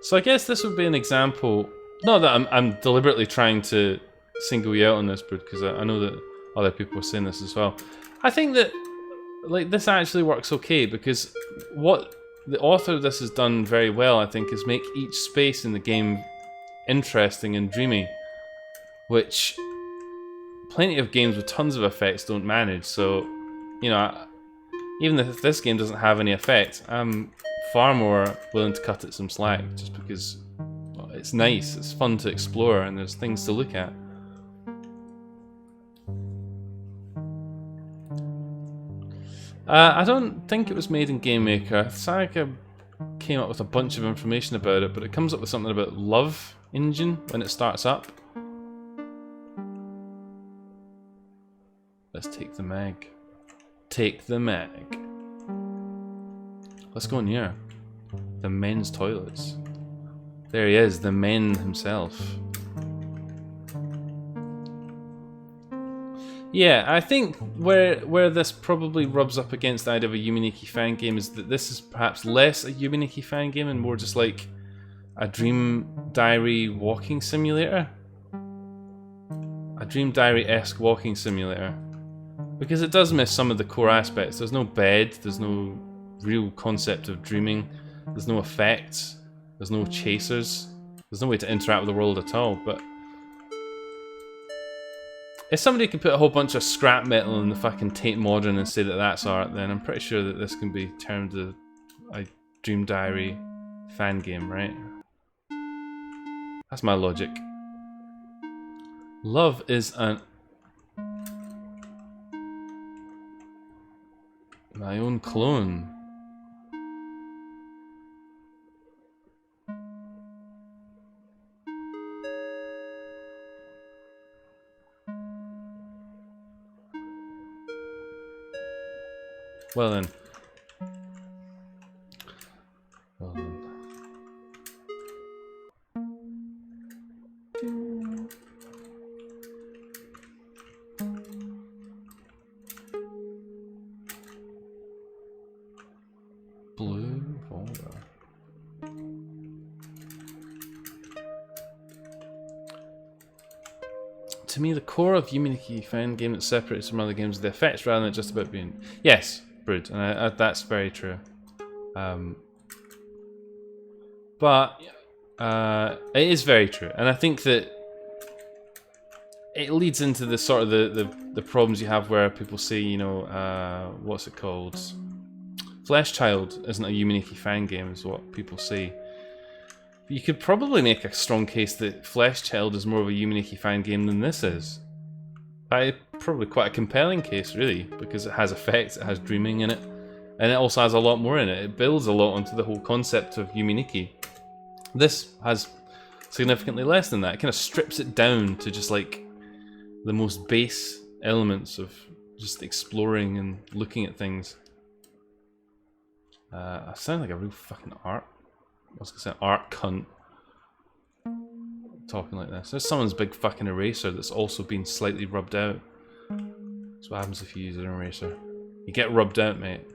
So I guess this would be an example. Not that I'm deliberately trying to single you out on this, because I know that other people are saying this as well. I think that like this actually works okay, because what the author of this has done very well, I think, is make each space in the game interesting and dreamy, which plenty of games with tons of effects don't manage. So, you know, even if this game doesn't have any effect, I'm far more willing to cut it some slack, just because well, it's nice, it's fun to explore, and there's things to look at. I don't think it was made in Game Maker. Saga came up with a bunch of information about it, but it comes up with something about Love Engine when it starts up. Let's take the mag. Take the mag. Let's go in here. The men's toilets. There he is, the men himself. Yeah, I think where this probably rubs up against the idea of a Yuminiki fan game is that this is perhaps less a Yuminiki fan game and more just like a Dream Diary walking simulator. A Dream Diary-esque walking simulator. Because it does miss some of the core aspects. There's no bed, there's no real concept of dreaming, there's no effects, there's no chasers, there's no way to interact with the world at all, but if somebody could put a whole bunch of scrap metal in the fucking Tate Modern and say that that's art, then I'm pretty sure that this can be termed a Dream Diary fan game, right? That's my logic. Love is my own clone. Well then. Well then. Blue folder. To to me, the core of Unity fan game that separates from other games is the effects rather than just about being... Yes, Brood, and that's very true. But it is very true, and I think that it leads into the sort of the problems you have where people say, you know, what's it called? Flesh Child isn't a Unity fan game, is what people say. You could probably make a strong case that Flesh Child is more of a Unity fan game than this is. Probably quite a compelling case, really, because it has effects, it has dreaming in it, and it also has a lot more in it. It builds a lot onto the whole concept of Unity. This has significantly less than that. It kind of strips it down to just like the most base elements of just exploring and looking at things. I sound like a real fucking art. I was gonna say art cunt. Talking like this. There's someone's big fucking eraser that's also been slightly rubbed out. That's what happens if you use an eraser. You get rubbed out, mate.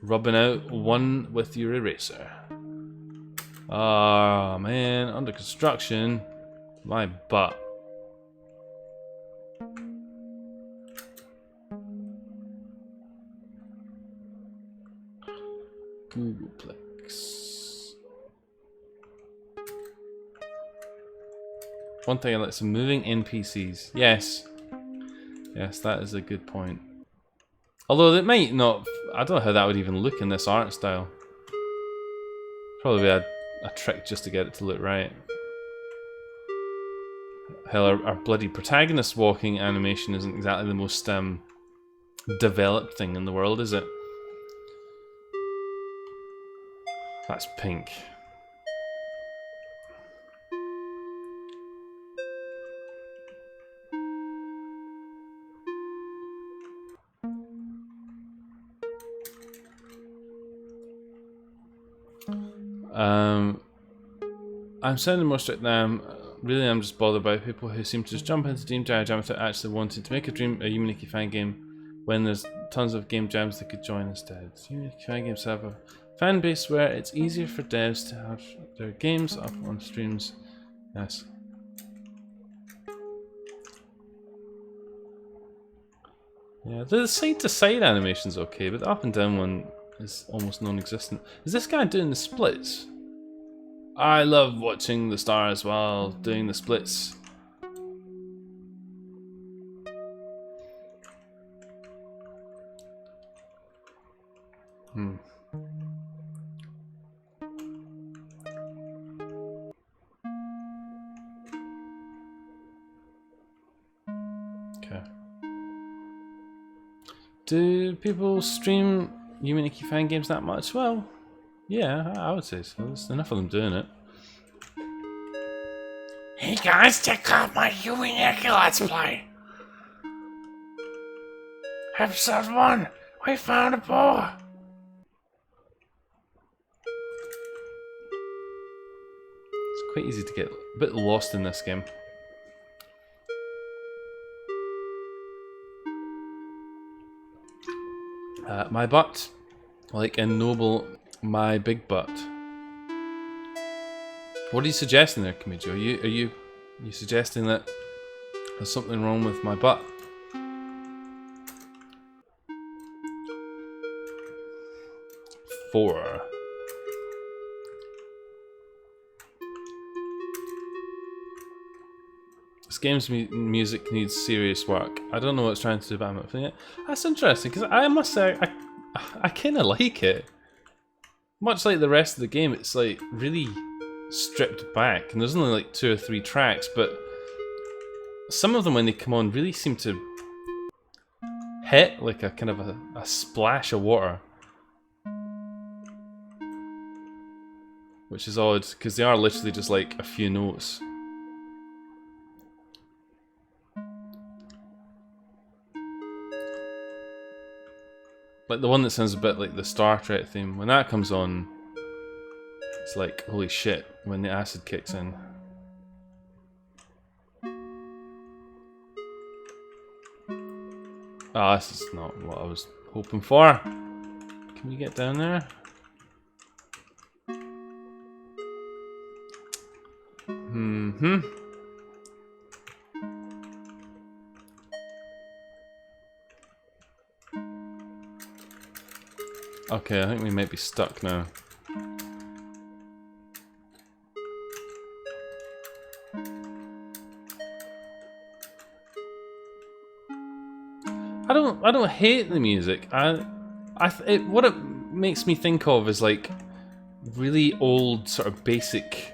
Rubbing out one with your eraser. Oh man, under construction. My butt. Googleplex. One thing I like, some moving NPCs. Yes. Yes, that is a good point. Although it might not, I don't know how that would even look in this art style. Probably be a trick just to get it to look right. Hell, our bloody protagonist walking animation isn't exactly the most developed thing in the world, is it? That's pink. I'm sounding more strict now. Really, I'm just bothered by people who seem to just jump into Dream Jam without actually wanting to make a Unity fan game when there's tons of game jams they could join instead. Unity fan games have a fan base where it's easier for devs to have their games up on streams. Yes. Yeah, the side-to-side animation's okay, but the up and down one is almost non-existent. Is this guy doing the splits? I love watching the stars while doing the splits. Okay. Do people stream Unity fan games that much? Well, yeah, I would say so. There's enough of them doing it. Hey guys, check out my Unity Let's Play! Episode 1, we found a boar! It's quite easy to get a bit lost in this game. My butt, like ennoble my big butt. What are you suggesting there, Kamijo? Are you suggesting that there's something wrong with my butt? Four. This game's music needs serious work. I don't know what it's trying to do, but I'm not feeling it. That's interesting, because I must say, I kind of like it. Much like the rest of the game, it's like really stripped back, and there's only like 2 or 3 tracks, but some of them when they come on really seem to hit like a kind of a splash of water. Which is odd, because they are literally just like a few notes. Like the one that sounds a bit like the Star Trek theme, when that comes on, it's like, holy shit, when the acid kicks in. Ah, this is not what I was hoping for. Can we get down there? Okay, I think we might be stuck now. I don't hate the music. What it makes me think of is like really old sort of basic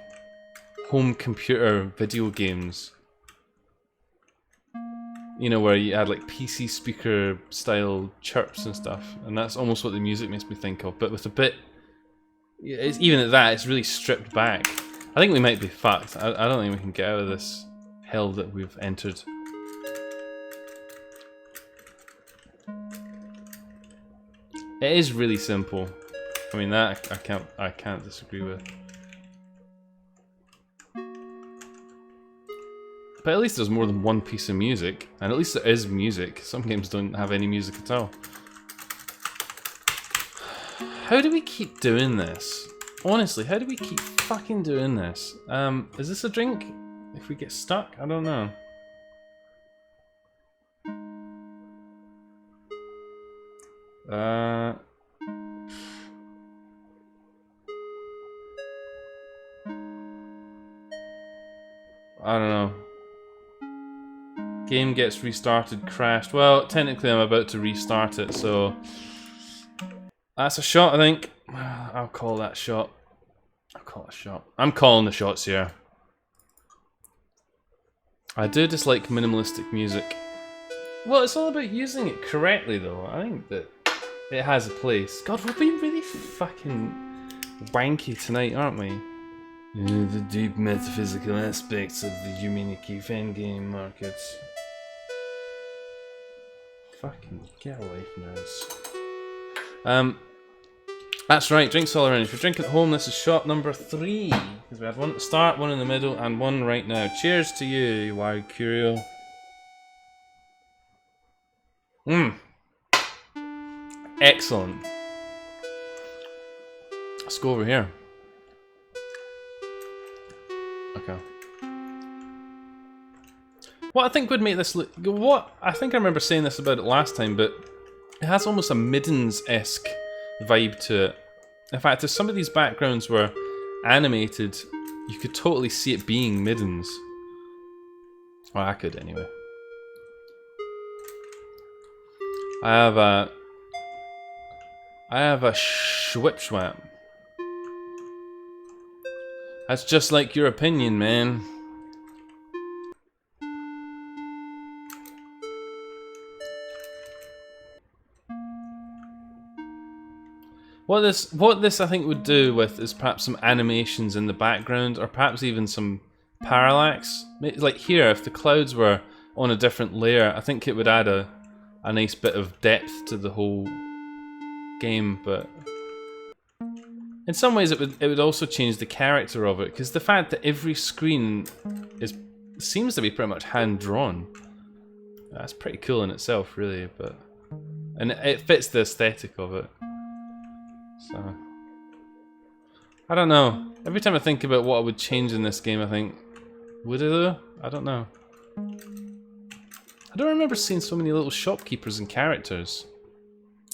home computer video games. You know, where you had like PC speaker style chirps and stuff, and that's almost what the music makes me think of. But with a bit, even at that, it's really stripped back. I think we might be fucked. I don't think we can get out of this hell that we've entered. It is really simple. I mean, that I can't disagree with. But at least there's more than one piece of music, and at least there is music. Some games don't have any music at all. How do we keep doing this? Honestly, how do we keep fucking doing this? Is this a drink? If we get stuck? I don't know. I don't know. Game gets restarted, crashed. Well, technically I'm about to restart it, so... That's a shot, I think. I'll call that shot. I'll call it a shot. I'm calling the shots here. I do dislike minimalistic music. Well, it's all about using it correctly, though. I think that it has a place. God, we're being really fucking wanky tonight, aren't we? The deep metaphysical aspects of the Humanity fangame markets. Fucking get a life, nerds. That's right, drinks all around. If you're drinking at home, this is shot number 3. Because we had one at the start, one in the middle, and one right now. Cheers to you, you wild curio. Excellent. Let's go over here. Okay. What I think would make this look... What? I think I remember saying this about it last time, but it has almost a Middens-esque vibe to it. In fact, if some of these backgrounds were animated, you could totally see it being Middens. Well, I could anyway. I have a Schwipschwap. That's just like your opinion, man. What this I think would do with is perhaps some animations in the background, or perhaps even some parallax. Like here, if the clouds were on a different layer, I think it would add a nice bit of depth to the whole game. But in some ways, it would also change the character of it, because the fact that every screen seems to be pretty much hand drawn. That's pretty cool in itself, really. And it fits the aesthetic of it. So, I don't know. Every time I think about what I would change in this game, I think, would it though? I don't know. I don't remember seeing so many little shopkeepers and characters.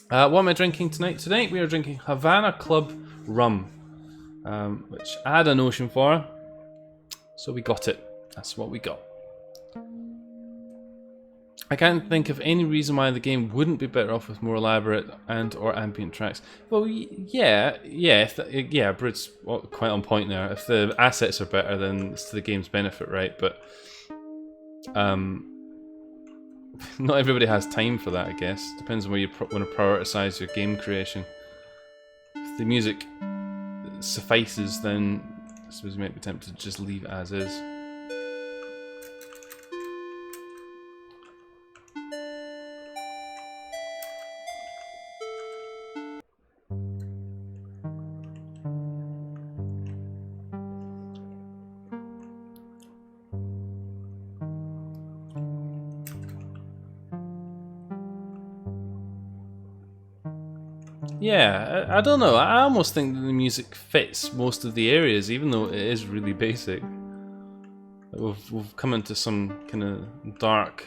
What am I drinking tonight? Tonight we are drinking Havana Club Rum, which I had a notion for, so we got it. That's what we got. I can't think of any reason why the game wouldn't be better off with more elaborate and/or ambient tracks. Well, yeah, Brit's quite on point there. If the assets are better, then it's to the game's benefit, right? But not everybody has time for that, I guess. Depends on where you want to prioritize your game creation. If the music suffices, then I suppose you might be tempted to just leave it as is. Yeah, I don't know. I almost think that the music fits most of the areas, even though it is really basic. We've come into some kind of dark,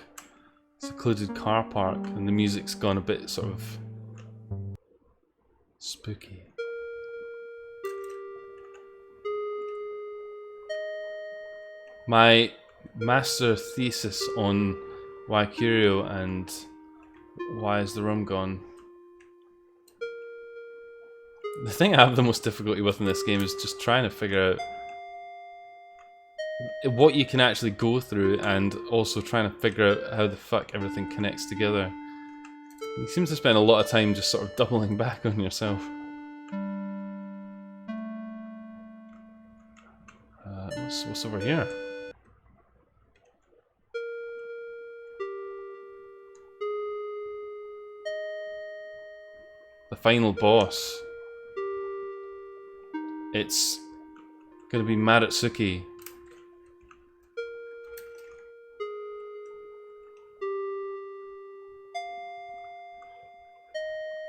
secluded car park, and the music's gone a bit sort of Spooky. My master thesis on why Curio and why is the rum gone. The thing I have the most difficulty with in this game is just trying to figure out what you can actually go through and also trying to figure out how the fuck everything connects together. You seem to spend a lot of time just sort of doubling back on yourself. What's over here? The final boss. It's gonna be Maratsuki.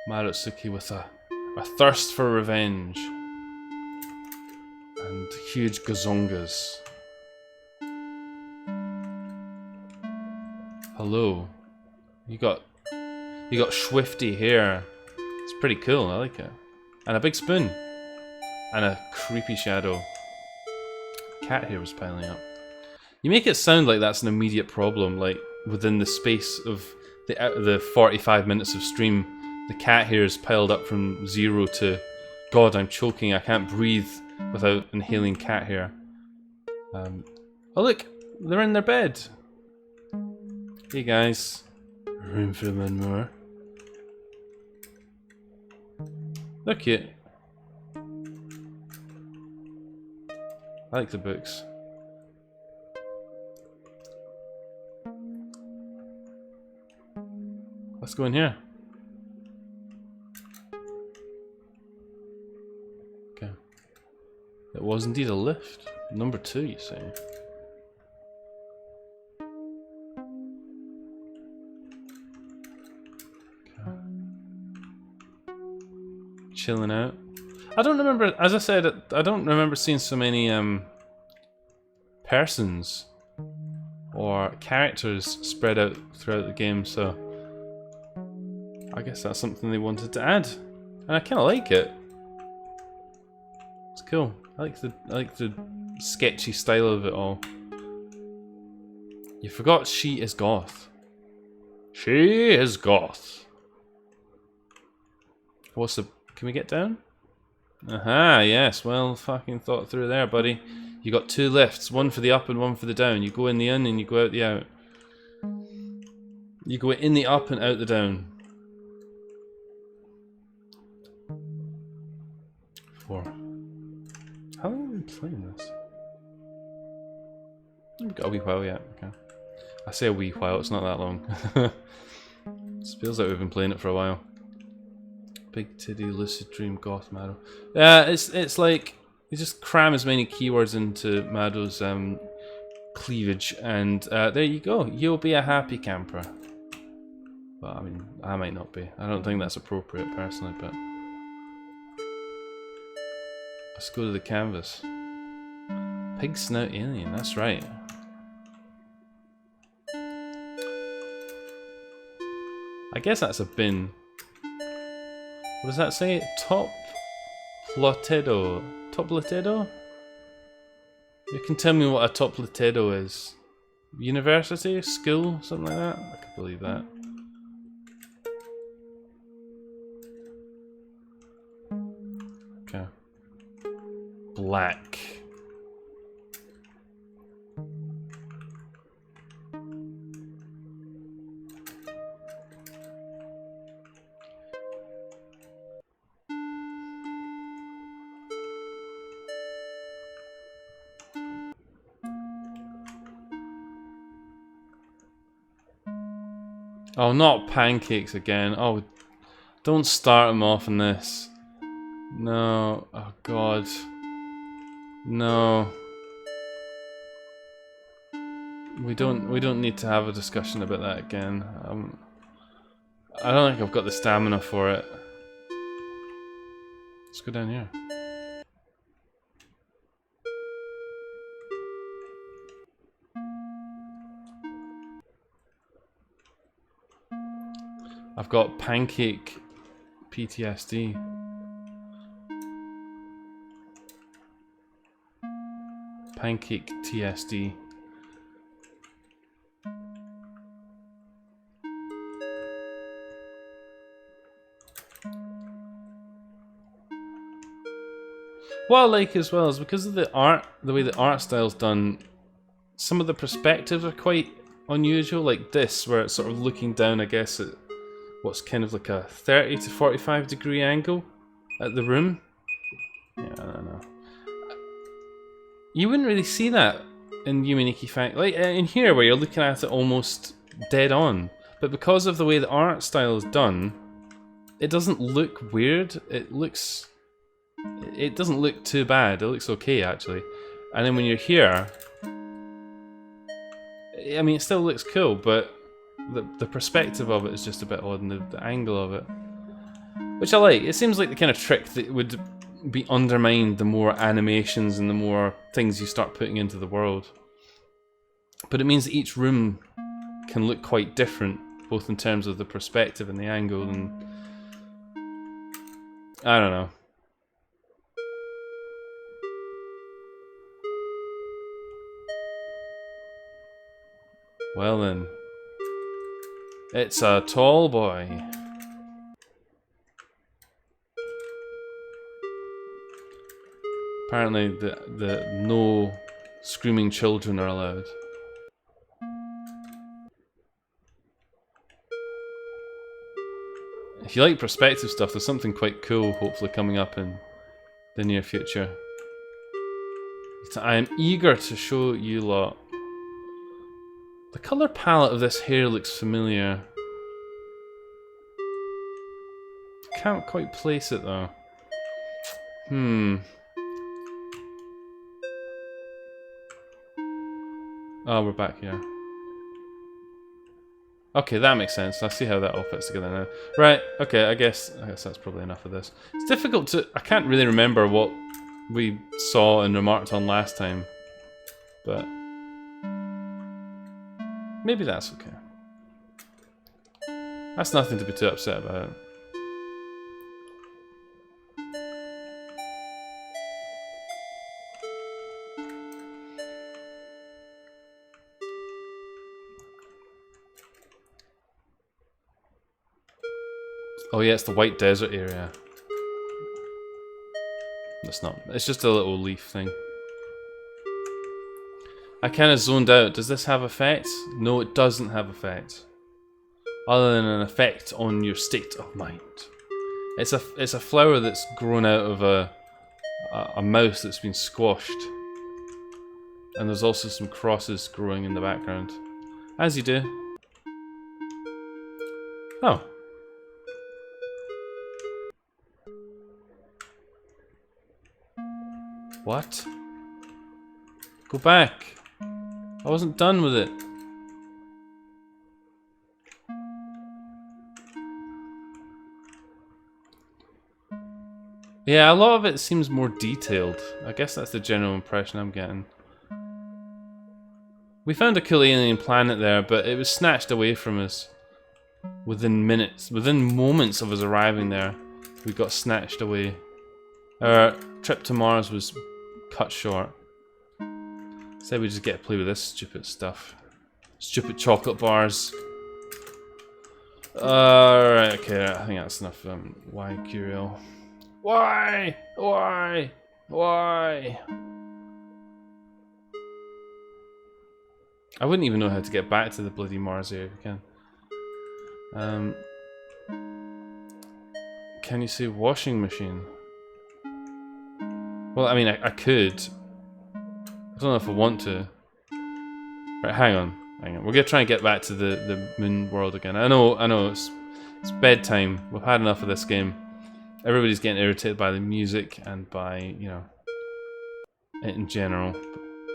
Maratsuki with a thirst for revenge. And huge gazongas. Hello. You got swifty hair. It's pretty cool, I like it. And a big spoon. And a creepy shadow. Cat hair was piling up. You make it sound like that's an immediate problem, like within the space of the 45 minutes of stream, the cat hair is piled up from 0 to God, I'm choking, I can't breathe without inhaling cat hair. Oh look, they're in their bed. Hey guys. Room for one more. They're cute. I like the books. Let's go in here. Okay. It was indeed a lift. Number 2, you say. Okay. Chilling out. I don't remember, as I said, I don't remember seeing so many persons or characters spread out throughout the game, so I guess that's something they wanted to add, and I kind of like it. It's cool. I like the sketchy style of it all. You forgot she is goth. She is goth. What's the? Can we get down? Aha, yes. Well, fucking thought through there, buddy. You got 2 lifts, one for the up and one for the down. You go in the in and you go out the out. You go in the up and out the down. 4. How long have we been playing this? We've got a wee while yet. Okay. I say a wee while, it's not that long. It feels like we've been playing it for a while. Big titty, lucid dream, goth, Mado. Yeah, it's like you just cram as many keywords into Mado's cleavage, and there you go. You'll be a happy camper. Well, I mean, I might not be. I don't think that's appropriate personally, but let's go to the canvas. Pig snout alien. That's right. I guess that's a bin. What does that say? Top Lotedo. Top Lotedo? You can tell me what a top Lotedo is. University? School? Something like that? I could believe that. Okay. Black. Oh, not pancakes again. Oh, don't start them off on this. No. Oh, God. No. We don't need to have a discussion about that again. I don't think I've got the stamina for it. Let's go down here. I've got pancake PTSD. Pancake TSD. What I like as well is because of the art, the way the art style's done, some of the perspectives are quite unusual, like this, where it's sort of looking down, I guess, at what's kind of like a 30 to 45 degree angle at the room. Yeah, I don't know. You wouldn't really see that in Yuminiki Fang, like in here where you're looking at it almost dead on. But because of the way the art style is done, it doesn't look weird. It doesn't look too bad. It looks okay actually. And then when you're here, I mean, it still looks cool, but the perspective of it is just a bit odd, and the angle of it, which I like. It seems like the kind of trick that would be undermined the more animations and the more things you start putting into the world. But it means that each room can look quite different, both in terms of the perspective and the angle, and I don't know. Well then, it's a tall boy. Apparently the no screaming children are allowed. If you like perspective stuff, there's something quite cool hopefully coming up in the near future. I am eager to show you lot. The colour palette of this hair looks familiar. Can't quite place it though. Oh, we're back here. Okay, that makes sense. I see how that all fits together now. Right, okay, I guess that's probably enough of this. It's difficult to... I can't really remember what we saw and remarked on last time. But... maybe that's okay. That's nothing to be too upset about. Oh yeah, it's the White Desert area. It's not. It's just a little leaf thing. I kind of zoned out. Does this have effect? No, it doesn't have effect. Other than an effect on your state of mind. It's a flower that's grown out of a mouse that's been squashed. And there's also some crosses growing in the background. As you do. Oh. What? Go back. I wasn't done with it. Yeah, a lot of it seems more detailed. I guess that's the general impression I'm getting. We found a cool alien planet there, but it was snatched away from us within minutes, within moments of us arriving there. We got snatched away. Our trip to Mars was cut short. Said we just get to play with this stupid stuff. Stupid chocolate bars. Alright, okay, I think that's enough. Why, Curiel? Why? Why? Why? I wouldn't even know how to get back to the bloody Mars area if I can. Can you say washing machine? Well, I mean, I could. I don't know if I want to. Right, hang on. We're gonna try and get back to the moon world again. I know, it's bedtime. We've had enough of this game. Everybody's getting irritated by the music and by, you know, it in general.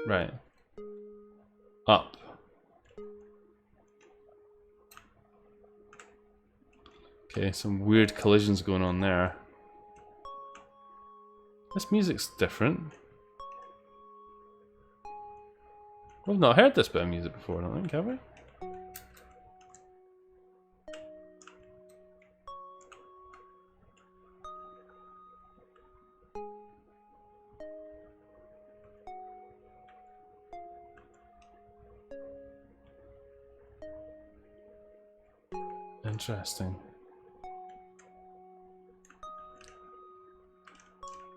Right. Up. Okay, some weird collisions going on there. This music's different. We've not heard this bit of music before, I don't think, have we? Interesting.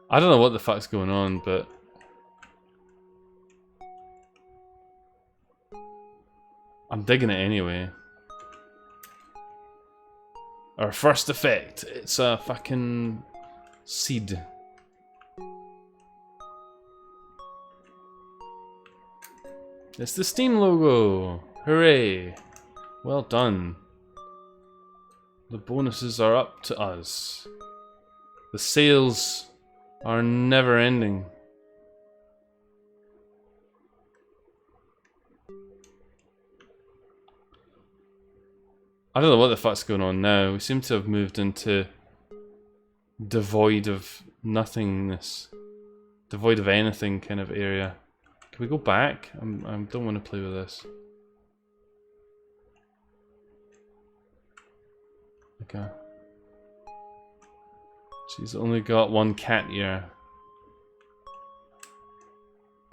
I don't know what the fuck's going on, but I'm digging it anyway. Our first effect, it's a fucking seed. It's the Steam logo! Hooray! Well done. The bonuses are up to us. The sales are never ending. I don't know what the fuck's going on now. We seem to have moved into devoid of nothingness. Devoid of anything kind of area. Can we go back? I don't want to play with this. Okay. She's only got one cat ear.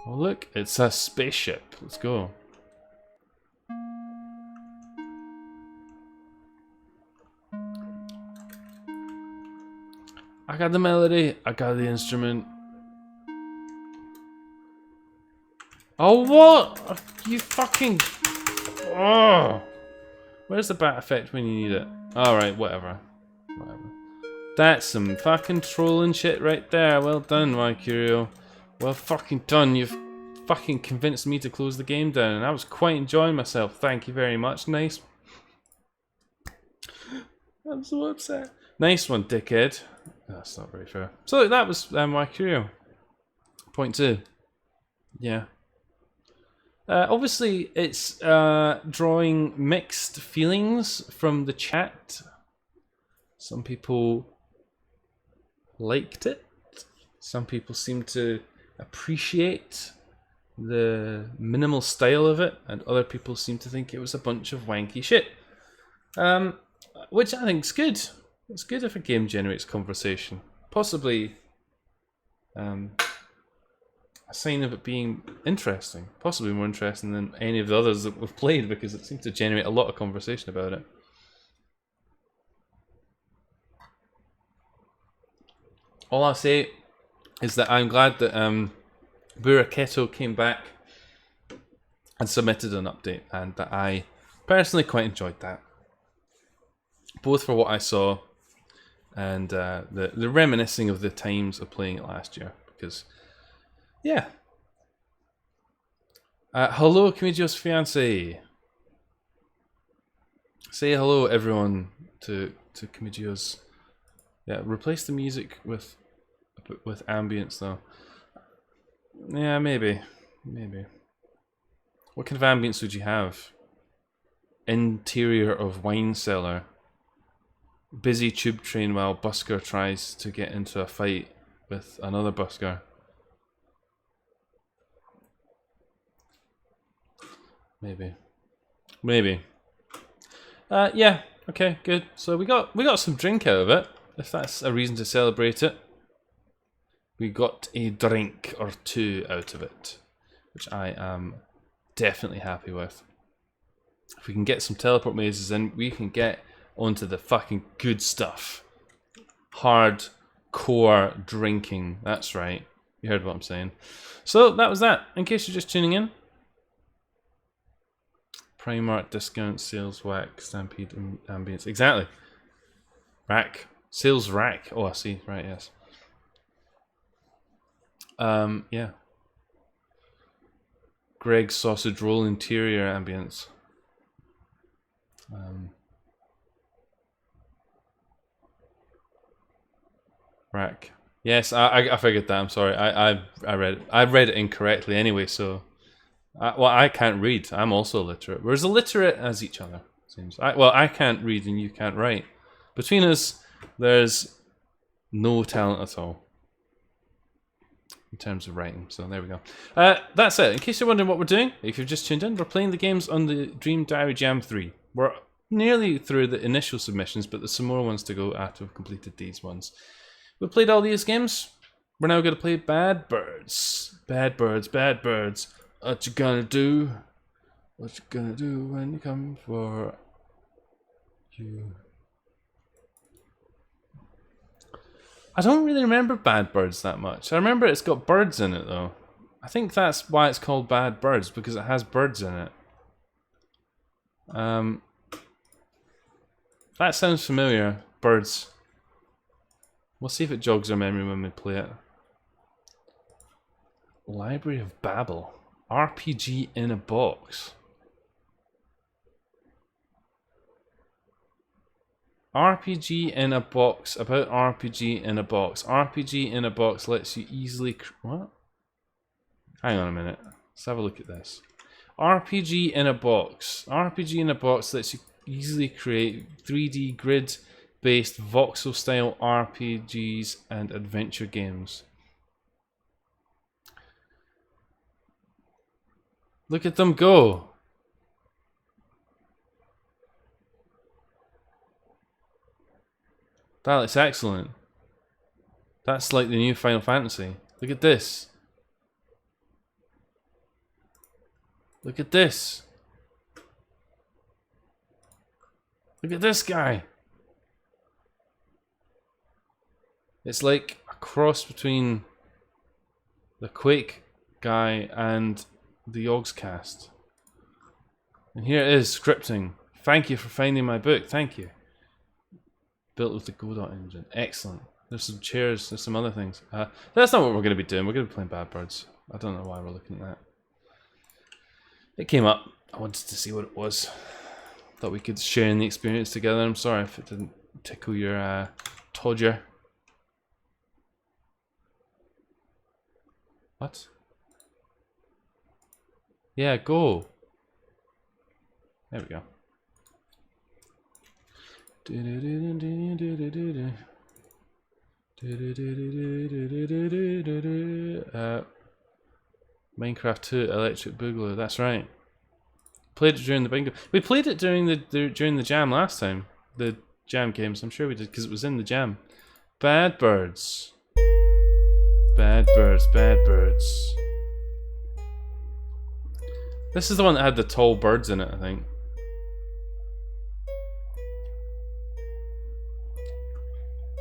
Oh look, it's a spaceship. Let's go. I got the melody, I got the instrument. Oh what? You fucking... Oh! Where's the bat effect when you need it? Alright, whatever. Whatever. That's some fucking trolling shit right there. Well done, my curio. Well fucking done. You've fucking convinced me to close the game down, and I was quite enjoying myself. Thank you very much. Nice. I'm so upset. Nice one, dickhead. That's not very fair. So that was my curio. Point 2. Yeah. Obviously, it's drawing mixed feelings from the chat. Some people liked it. Some people seem to appreciate the minimal style of it, and other people seem to think it was a bunch of wanky shit. Which I think's good. It's good if a game generates conversation. Possibly a sign of it being interesting. Possibly more interesting than any of the others that we've played, because it seems to generate a lot of conversation about it. All I'll say is that I'm glad that Buraketo came back and submitted an update, and that I personally quite enjoyed that. Both for what I saw and the reminiscing of the times of playing it last year, because yeah. Hello, Comedio's fiance. Say hello, everyone, to Comedio's. Yeah, replace the music with ambience though. Yeah, maybe. What kind of ambience would you have? Interior of wine cellar. Busy tube train while busker tries to get into a fight with another busker. Maybe. Yeah. Okay. Good. So we got some drink out of it. If that's a reason to celebrate it, we got a drink or two out of it, which I am definitely happy with. If we can get some teleport mazes in, we can get onto the fucking good stuff. Hardcore drinking. That's right. You heard what I'm saying. So that was that. In case you're just tuning in. Primark discount, sales whack, Stampede ambience. Exactly. Rack. Sales rack. Oh, I see. Right, yes. Yeah. Greg's sausage roll interior ambience. Rack. Yes, I figured that. I'm sorry. I read it incorrectly anyway. So, well, I can't read. I'm also illiterate. We're as illiterate as each other. Seems. I can't read and you can't write. Between us, there's no talent at all in terms of writing. So there we go. That's it. In case you're wondering what we're doing, if you've just tuned in, we're playing the games on the Dream Diary Jam 3. We're nearly through the initial submissions, but there's some more ones to go after we've completed these ones. We've played all these games. We're now going to play Bad Birds. Bad Birds, Bad Birds. What you gonna do? What you gonna do when you come for I don't really remember Bad Birds that much. I remember it's got birds in it though. I think that's why it's called Bad Birds, because it has birds in it. That sounds familiar. Birds. We'll see if it jogs our memory when we play it. Library of Babel. RPG in a box. RPG in a box about RPG in a box. RPG in a box lets you easily... What? Hang on a minute. Let's have a look at this. RPG in a box. RPG in a box lets you easily create 3D grid-based voxel-style RPGs and adventure games. Look at them go! That looks excellent. That's like the new Final Fantasy. Look at this. Look at this. Look at this guy. It's like a cross between the Quake guy and the Yogscast. And here it is, scripting. Thank you for finding my book. Thank you. Built with the Godot engine. Excellent. There's some chairs, there's some other things. That's not what we're going to be doing. We're going to be playing Bad Birds. I don't know why we're looking at that. It came up. I wanted to see what it was. Thought we could share in the experience together. I'm sorry if it didn't tickle your todger. What? Yeah, go. There we go. Minecraft 2 Electric Boogaloo, that's right. Played it during the bingo. We played it during the jam last time. The jam games, I'm sure we did, because it was in the jam. Bad Birds. Bad Birds, Bad Birds. This is the one that had the tall birds in it, I think.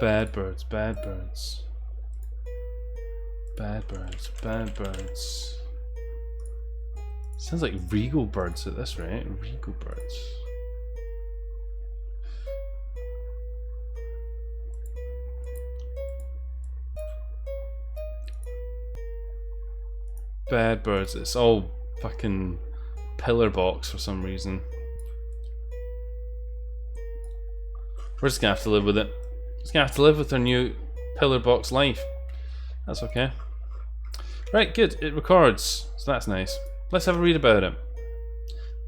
Bad Birds, Bad Birds. Bad Birds, Bad Birds. Sounds like Regal Birds at this rate. Regal Birds. Bad Birds. It's all fucking pillar box for some reason. We're just gonna have to live with it. Just gonna have to live with our new pillar box life. That's okay. Right, good. It records, so that's nice. Let's have a read about it.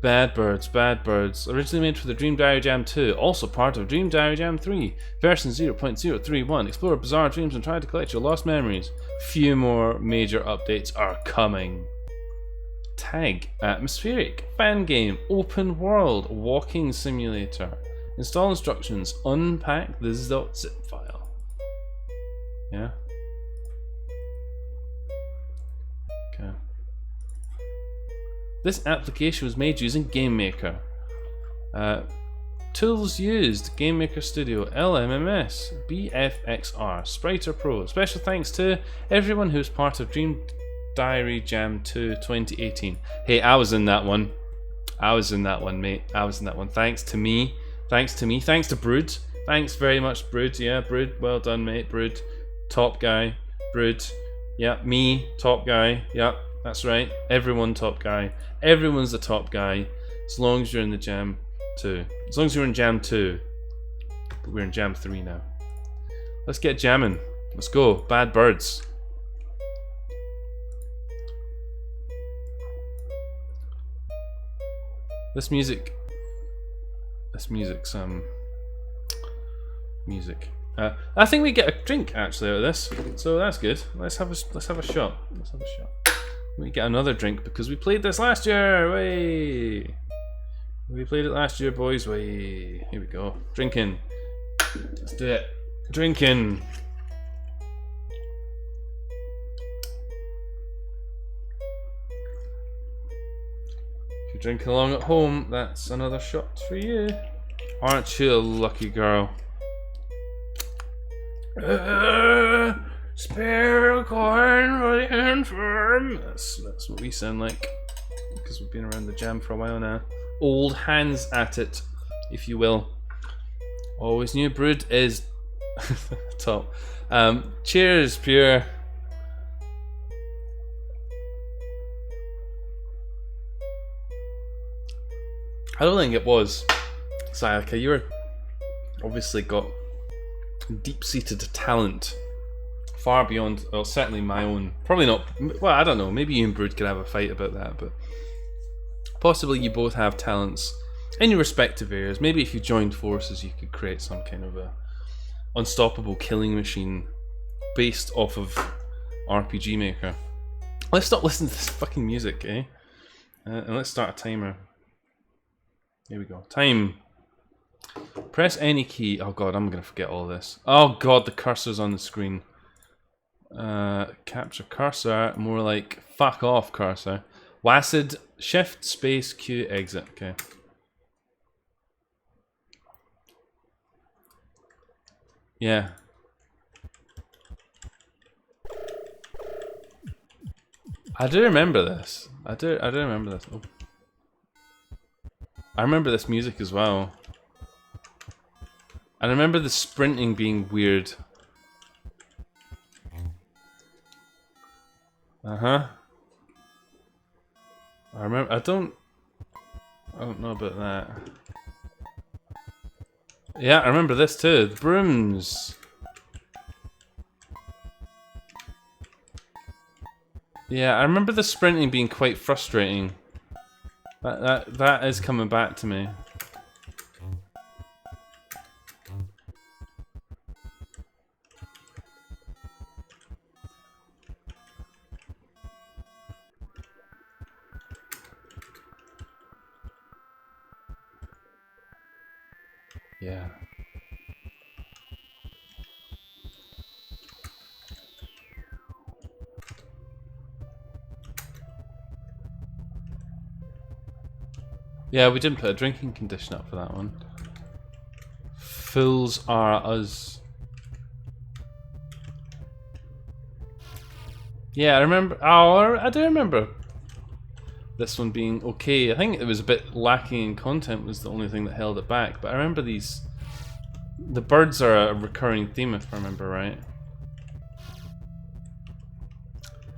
Bad Birds, Bad Birds. Originally made for the Dream Diary Jam 2, also part of Dream Diary Jam 3, version 0.031. Explore bizarre dreams and try to collect your lost memories. Few more major updates are coming. Tag, atmospheric, fan game, open world, walking simulator. Install instructions, unpack the .zip file. Yeah. Okay. This application was made using GameMaker. Tools used: GameMaker Studio, LMMS, BFXR, Spriter Pro. Special thanks to everyone who's part of Dream Diary Jam 2 2018. Hey, I was in that one. I was in that one, mate. I was in that one. Thanks to me. Thanks to me. Thanks to Brood. Thanks very much, Brood. Yeah, Brood. Well done, mate. Brood. Top guy. Brood. Yeah, me. Top guy. Yeah, that's right. Everyone top guy. Everyone's the top guy. As long as you're in the Jam 2. As long as you're in Jam 2. But we're in Jam 3 now. Let's get jamming. Let's go. Bad Birds. This music's music. I think we get a drink actually out of this, so that's good. Let's have a shot. Let's have a shot. We get another drink because we played this last year. Way. We played it last year, boys. Way. Here we go. Drinking. Let's do it. Drinking. If you're drinking along at home, that's another shot for you. Aren't you a lucky girl? Spare coin for the infirm. That's what we sound like. Because we've been around the jam for a while now. Old hands at it, if you will. Always new brood is top. Cheers, Pure. I don't think it was. Sayaka, you're obviously got deep-seated talent. Far beyond, well, certainly my own. Probably not, well, I don't know. Maybe you and Brood could have a fight about that, but possibly you both have talents in your respective areas. Maybe if you joined forces, you could create some kind of a unstoppable killing machine based off of RPG Maker. Let's stop listening to this fucking music, eh? And let's start a timer. Here we go. Time. Press any key. Oh god, I'm gonna forget all this. Oh god, the cursor's on the screen. Capture cursor. More like fuck off cursor. WASD. Shift space Q exit. Okay. Yeah. I do remember this. I do remember this. Oh. I remember this music as well. I remember the sprinting being weird. Uh-huh. I don't know about that. Yeah, I remember this too. The brooms. Yeah, I remember the sprinting being quite frustrating. That is coming back to me. Yeah. Yeah, we didn't put a drinking condition up for that one. Fools are us. Yeah, I remember. Oh, I do remember this one being okay. I think it was a bit lacking in content, was the only thing that held it back. But I remember these. The birds are a recurring theme, if I remember right.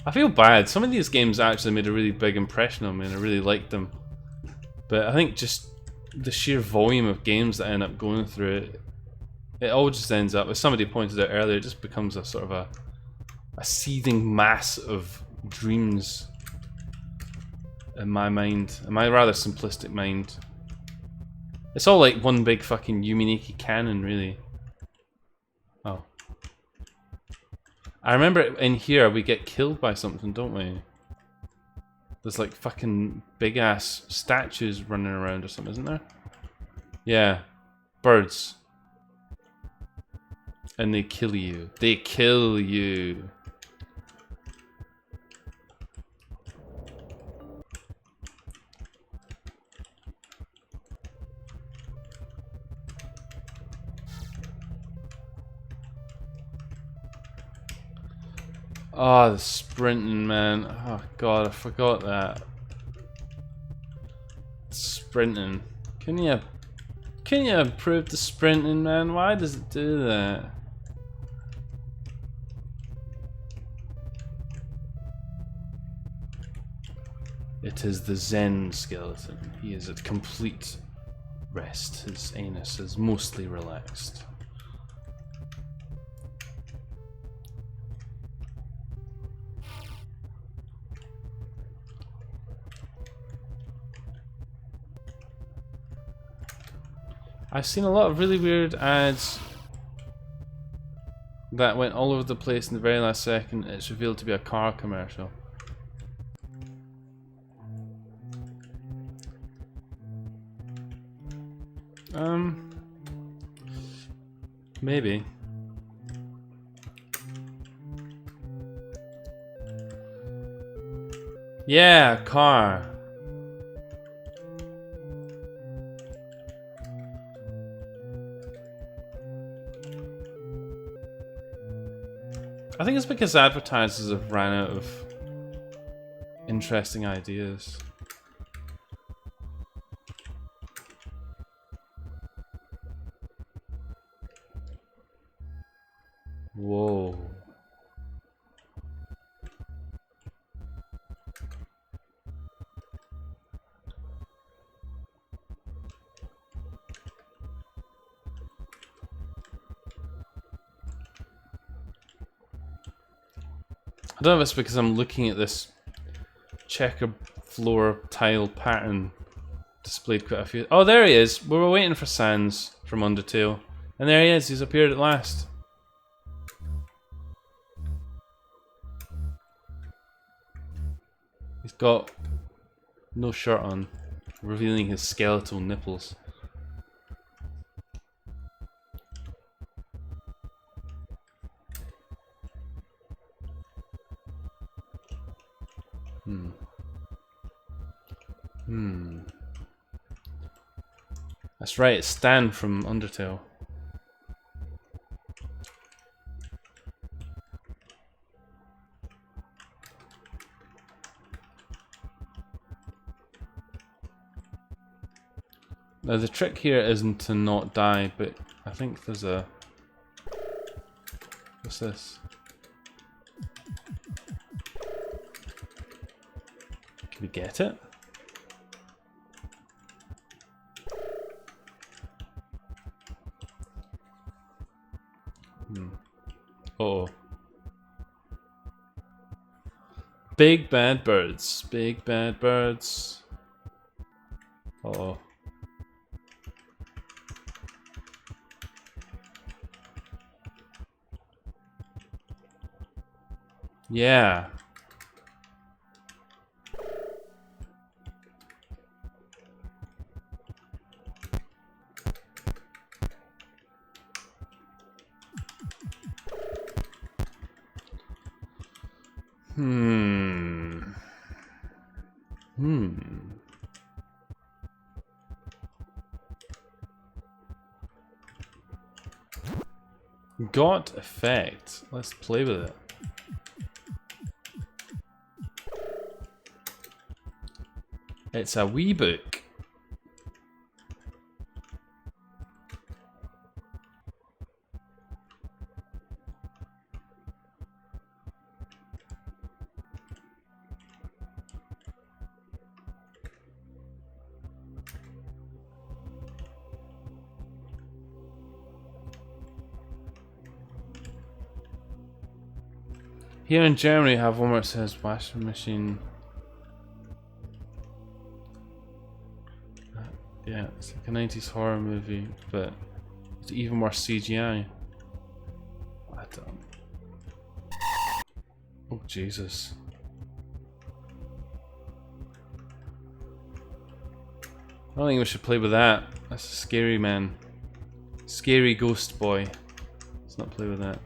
I feel bad. Some of these games actually made a really big impression on me, and I really liked them. But I think just the sheer volume of games that I end up going through it, it all just ends up, as somebody pointed out earlier, it just becomes a sort of a seething mass of dreams in my mind, in my rather simplistic mind. It's all like one big fucking Yumineki canon, really. Oh. I remember in here we get killed by something, don't we? There's like fucking big ass statues running around or something, isn't there? Yeah. Birds. And they kill you. They kill you. Oh, the sprinting, man. Oh god, I forgot that. Sprinting. Can you improve the sprinting, man? Why does it do that? It is the Zen skeleton. He is at complete rest. His anus is mostly relaxed. I've seen a lot of really weird ads that went all over the place in the very last second. It's revealed to be a car commercial. Maybe. Yeah, car. I think it's because advertisers have ran out of interesting ideas. Whoa. I don't know if it's because I'm looking at this checkered floor tile pattern displayed quite a few. Oh, there he is. We were waiting for Sans from Undertale. And there he is. He's appeared at last. He's got no shirt on, revealing his skeletal nipples. That's right, it's Stan from Undertale. Now the trick here isn't to not die, but I think there's a... What's this? Can we get it? Uh-oh. Big bad birds. Big bad birds. Uh-oh. Yeah. Got effect. Let's play with it. It's a wee book. Here in Germany, I have one where it says washing machine. Yeah, it's like a 90s horror movie, but it's even more CGI. I don't. Oh, Jesus. I don't think we should play with that. That's a scary man. Scary ghost boy. Let's not play with that.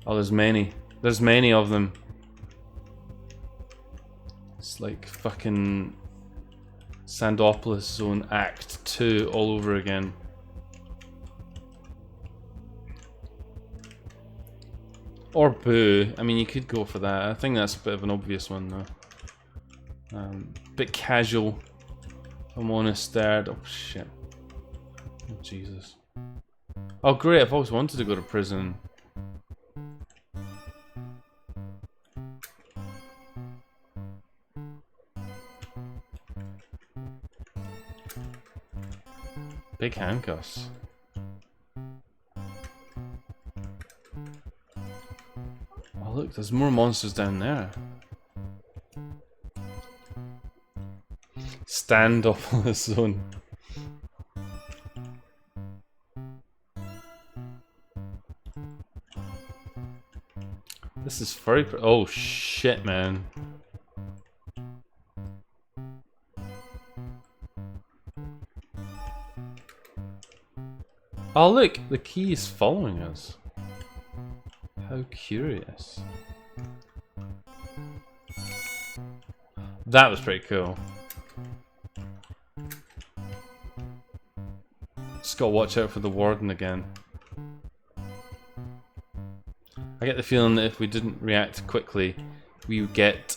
Oh, there's many. There's many of them. It's like fucking Sandopolis Zone Act 2 all over again. Or Boo. I mean, you could go for that. I think that's a bit of an obvious one, though. Bit casual. If I'm honest there. Oh, shit. Oh, Jesus. Oh, great. I've always wanted to go to prison. Big handcuffs. Oh look, there's more monsters down there. Stand off on the zone. This is very oh shit, man. Oh look, the key is following us. How curious. That was pretty cool. Just gotta watch out for the warden again. I get the feeling that if we didn't react quickly, we would get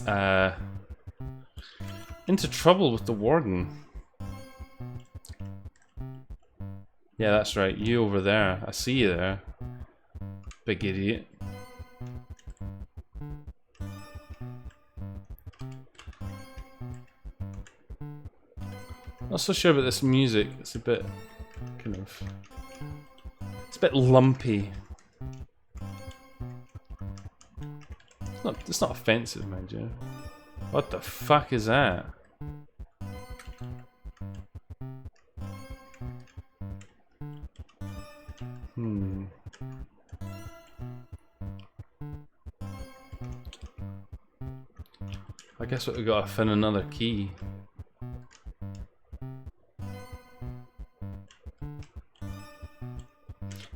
into trouble with the warden. Yeah, that's right. You over there. I see you there. Big idiot. Not so sure about this music. It's a bit kind of... It's a bit lumpy. It's not offensive, mind you. What the fuck is that? I guess we gotta find another key.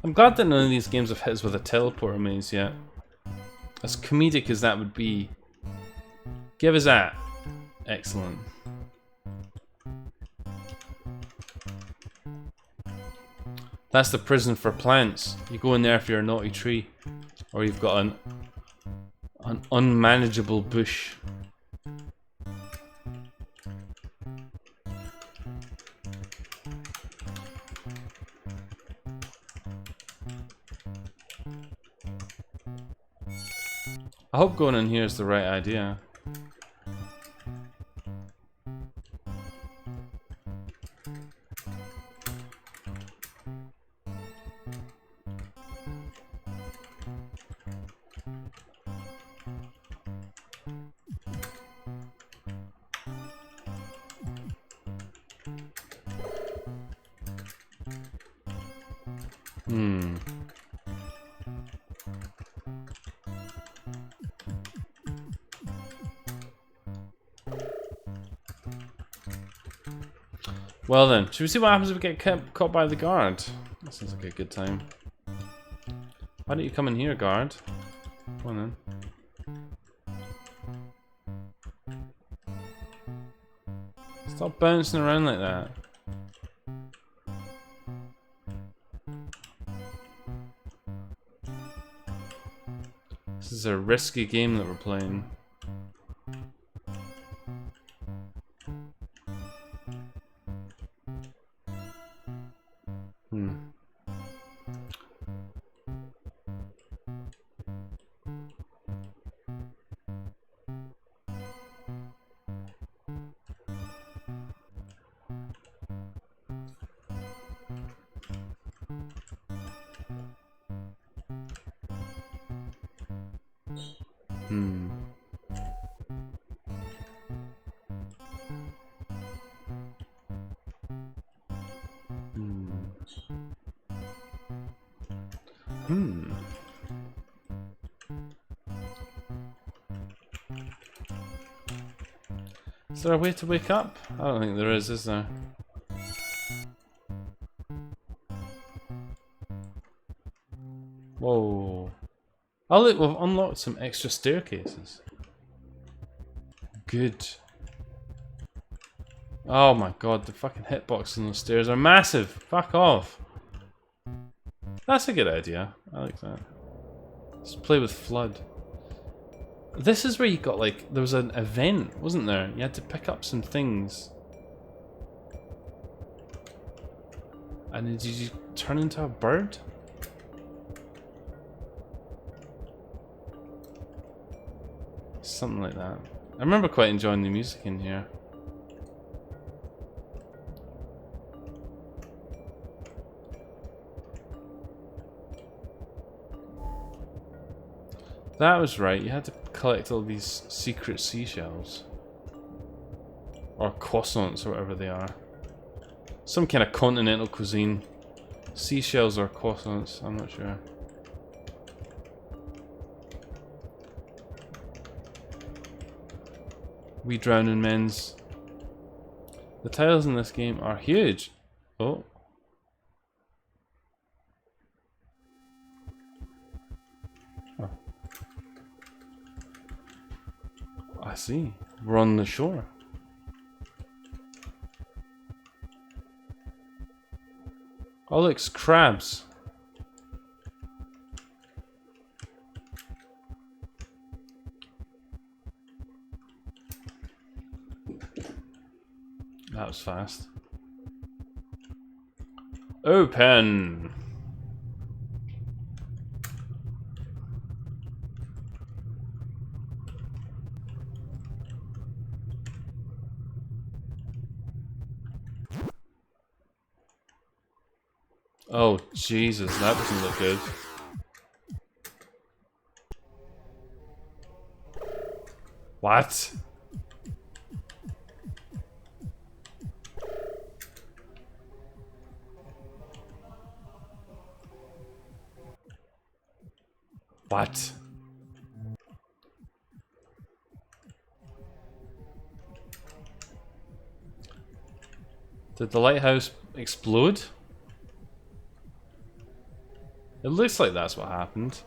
I'm glad that none of these games have hit us with a teleporter maze yet. As comedic as that would be, give us that. Excellent. That's the prison for plants. You go in there if you're a naughty tree, or you've got an unmanageable bush. I hope going in here is the right idea. Well then, should we see what happens if we get caught by the guard? That sounds like a good time. Why don't you come in here, guard? Come on then. Stop bouncing around like that. This is a risky game that we're playing. Is there a way to wake up? I don't think there is there? Whoa. Oh look, we've unlocked some extra staircases. Good. Oh my god, the fucking hitboxes on the stairs are massive! Fuck off! That's a good idea. I like that. Let's play with flood. This is where you got like, there was an event, wasn't there? You had to pick up some things. And then did you turn into a bird? Something like that. I remember quite enjoying the music in here. That was right, you had to collect all these secret seashells. Or croissants, or whatever they are. Some kind of continental cuisine. Seashells or croissants, I'm not sure. We drowning men's. The tiles in this game are huge. Oh. I see. We're on the shore. Oh look, it's crabs. That was fast. Open. Oh, Jesus, that doesn't look good. What? What? Did the lighthouse explode? It looks like that's what happened.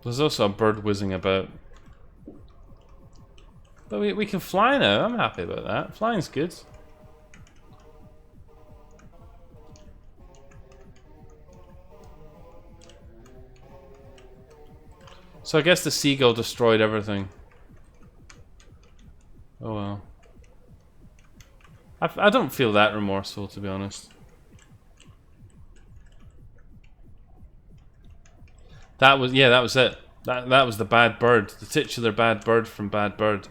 There's also a bird whizzing about. But we can fly now. I'm happy about that. Flying's good. So I guess the seagull destroyed everything. Oh well. I don't feel that remorseful, to be honest. That was, yeah, that was it. That was the bad bird. The titular bad bird from Bad Bird.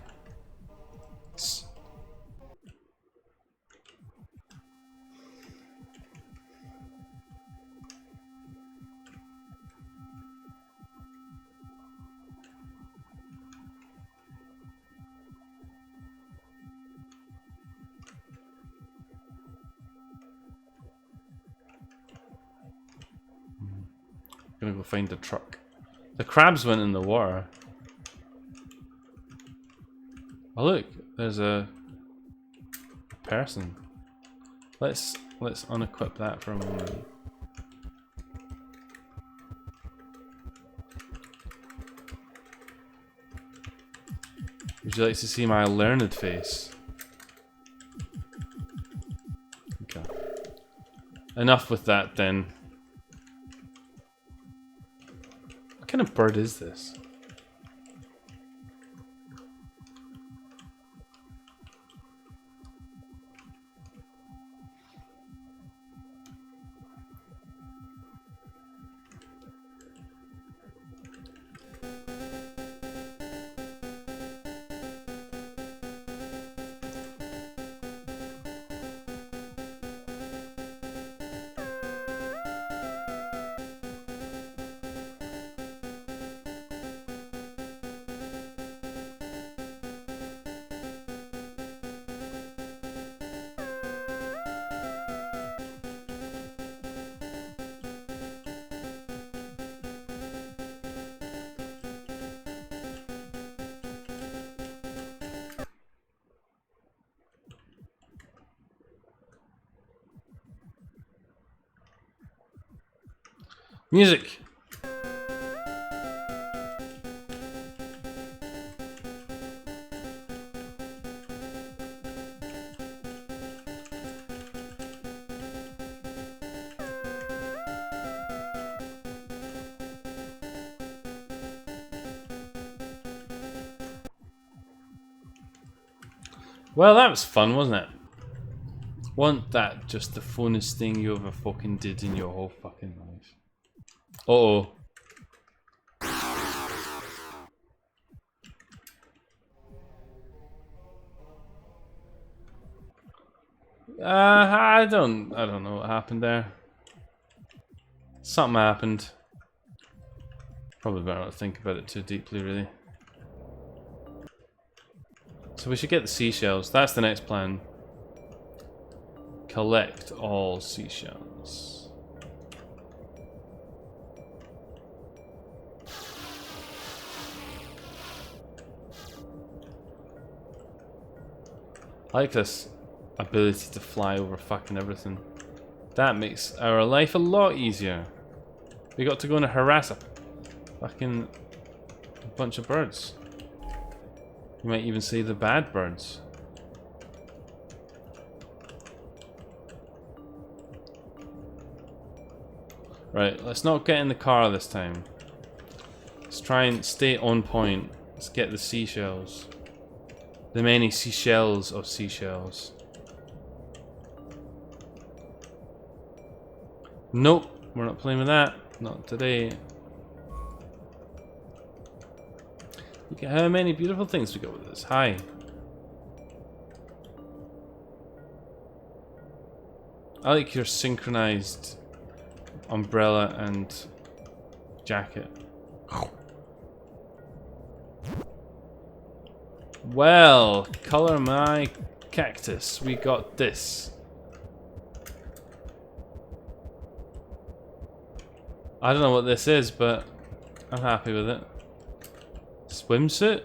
Gonna go find the truck. The crabs went in the water. Oh look, there's a person. Let's unequip that for a moment. Would you like to see my learned face? Okay. Enough with that then. What kind of bird is this? Music! Well, that was fun, wasn't it? Wasn't that just the funnest thing you ever fucking did in your whole fucking life? Uh-oh. I don't know what happened there. Something happened. Probably better not think about it too deeply, really. So we should get the seashells. That's the next plan. Collect all seashells. I like this ability to fly over fucking everything. That makes our life a lot easier. We got to go and harass a fucking bunch of birds. You might even say the bad birds. Right, let's not get in the car this time. Let's try and stay on point. Let's get the seashells. The many seashells of seashells. Nope, we're not playing with that. Not today. Look at how many beautiful things we got with this. Hi. I like your synchronized umbrella and jacket. Well, color my cactus. We got this. I don't know what this is, but I'm happy with it. Swimsuit?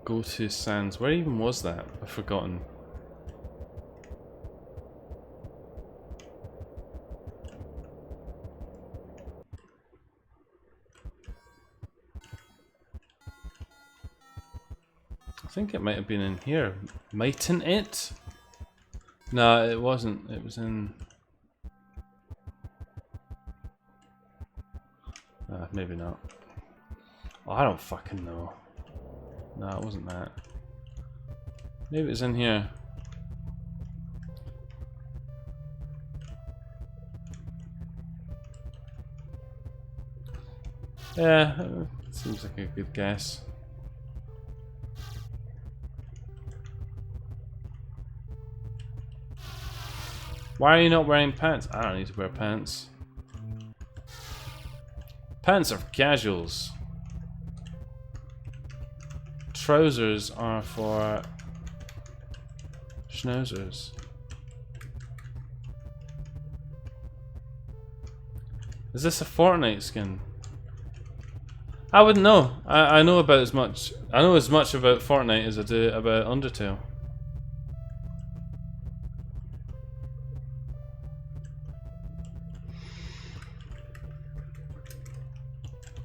Go to Sands. Where even was that? I've forgotten. I think it might have been in here. Mightn't it? No, it wasn't. It was in... maybe not. Oh, I don't fucking know. No, it wasn't that. Maybe it's in here. Yeah, seems like a good guess. Why are you not wearing pants? I don't need to wear pants. Pants are for casuals. Trousers are for schnozzers. Is this a Fortnite skin? I wouldn't know. I know about as much. I know as much about Fortnite as I do about Undertale.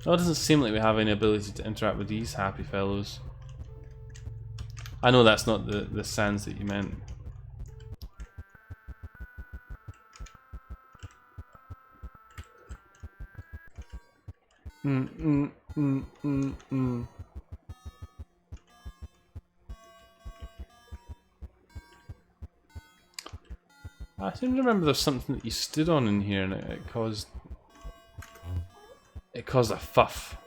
Oh, it doesn't seem like we have any ability to interact with these happy fellows. I know that's not the sands that you meant. I seem to remember there's something that you stood on in here and it caused a fuff.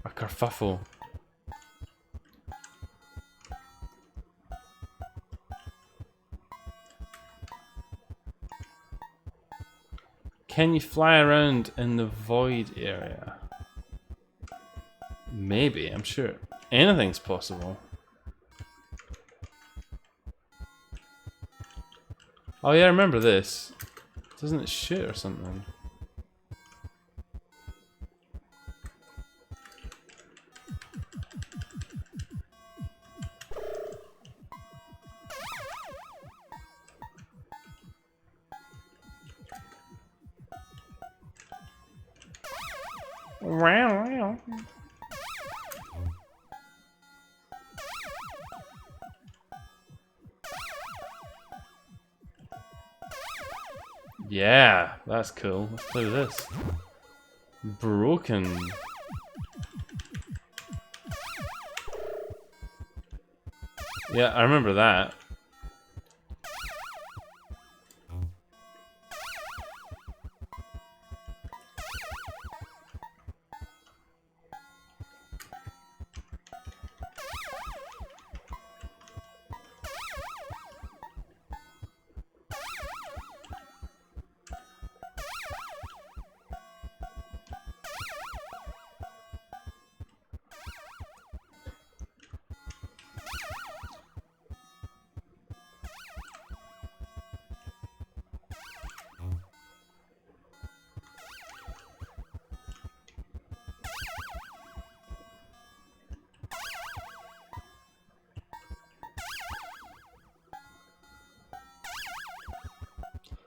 A kerfuffle. Can you fly around in the void area? Maybe, I'm sure. Anything's possible. Oh yeah, I remember this. Doesn't it shoot or something? Yeah, that's cool. Let's play with this. Broken. Yeah, I remember that.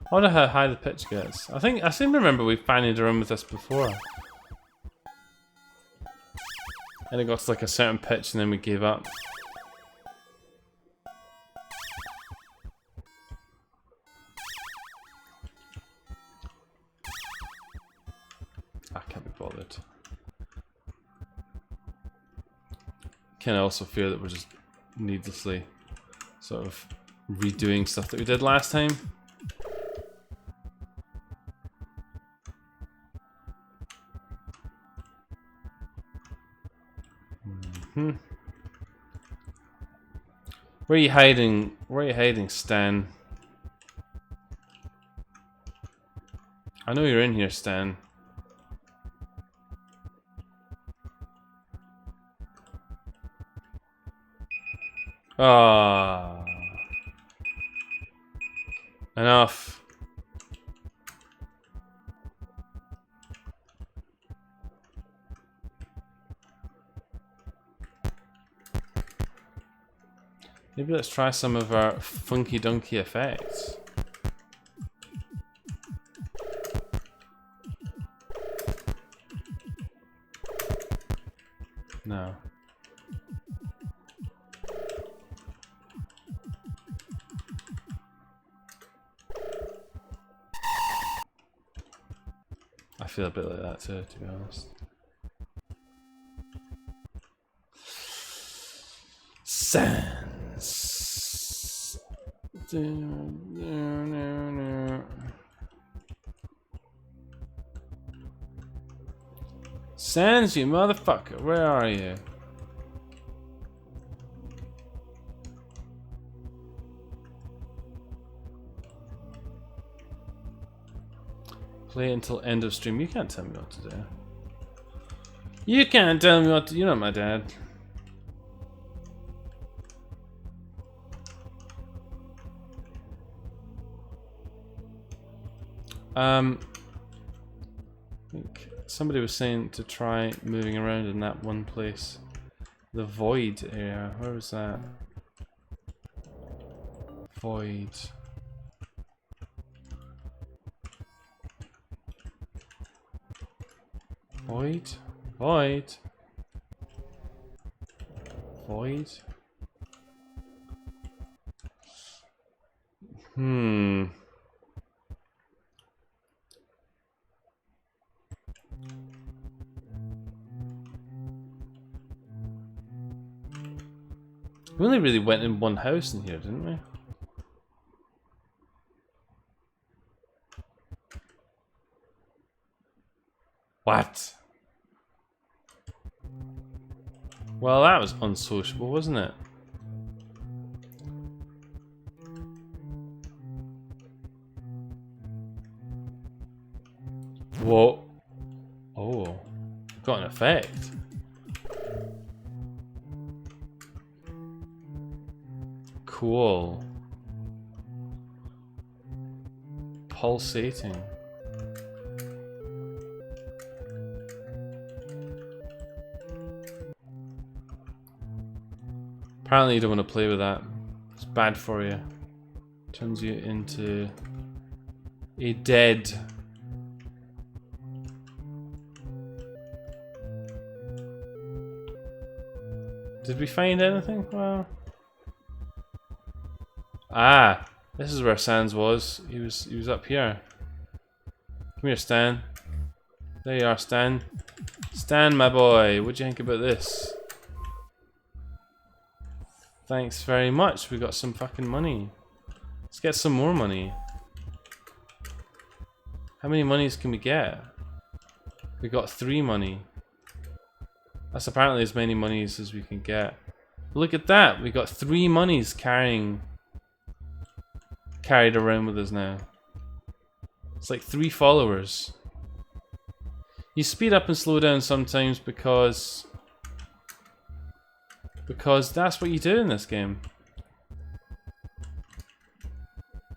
I wonder how high the pitch gets. I seem to remember we've banged around with this before. And it got to like a certain pitch and then we gave up. I can't be bothered. Can I also fear that we're just needlessly sort of redoing stuff that we did last time? Where are you hiding? Where are you hiding, Stan? I know you're in here, Stan. Ah, enough. Maybe let's try some of our funky donkey effects. No. I feel a bit like that too, to be honest. Sans. Sans, you motherfucker, where are you? Play until end of stream. You can't tell me what to do. You can't tell me what to do. You're not my dad. I think somebody was saying to try moving around in that one place. The void area. Where was that? Void. Void? Void? Void? We only really went in one house in here, didn't we? What? Well, that was unsociable, wasn't it? Whoa. Oh. Got an effect. Cool. Pulsating. Apparently you don't want to play with that. It's bad for you. Turns you into a dead. Did we find anything? Well, ah, this is where Sans was. He was up here. Come here, Stan. There you are, Stan. Stan, my boy, what do you think about this? Thanks very much. We got some fucking money. Let's get some more money. How many monies can we get? We got 3 money. That's apparently as many monies as we can get. Look at that. We got 3 monies carried around with us now. It's like 3 followers. You speed up and slow down sometimes because that's what you do in this game.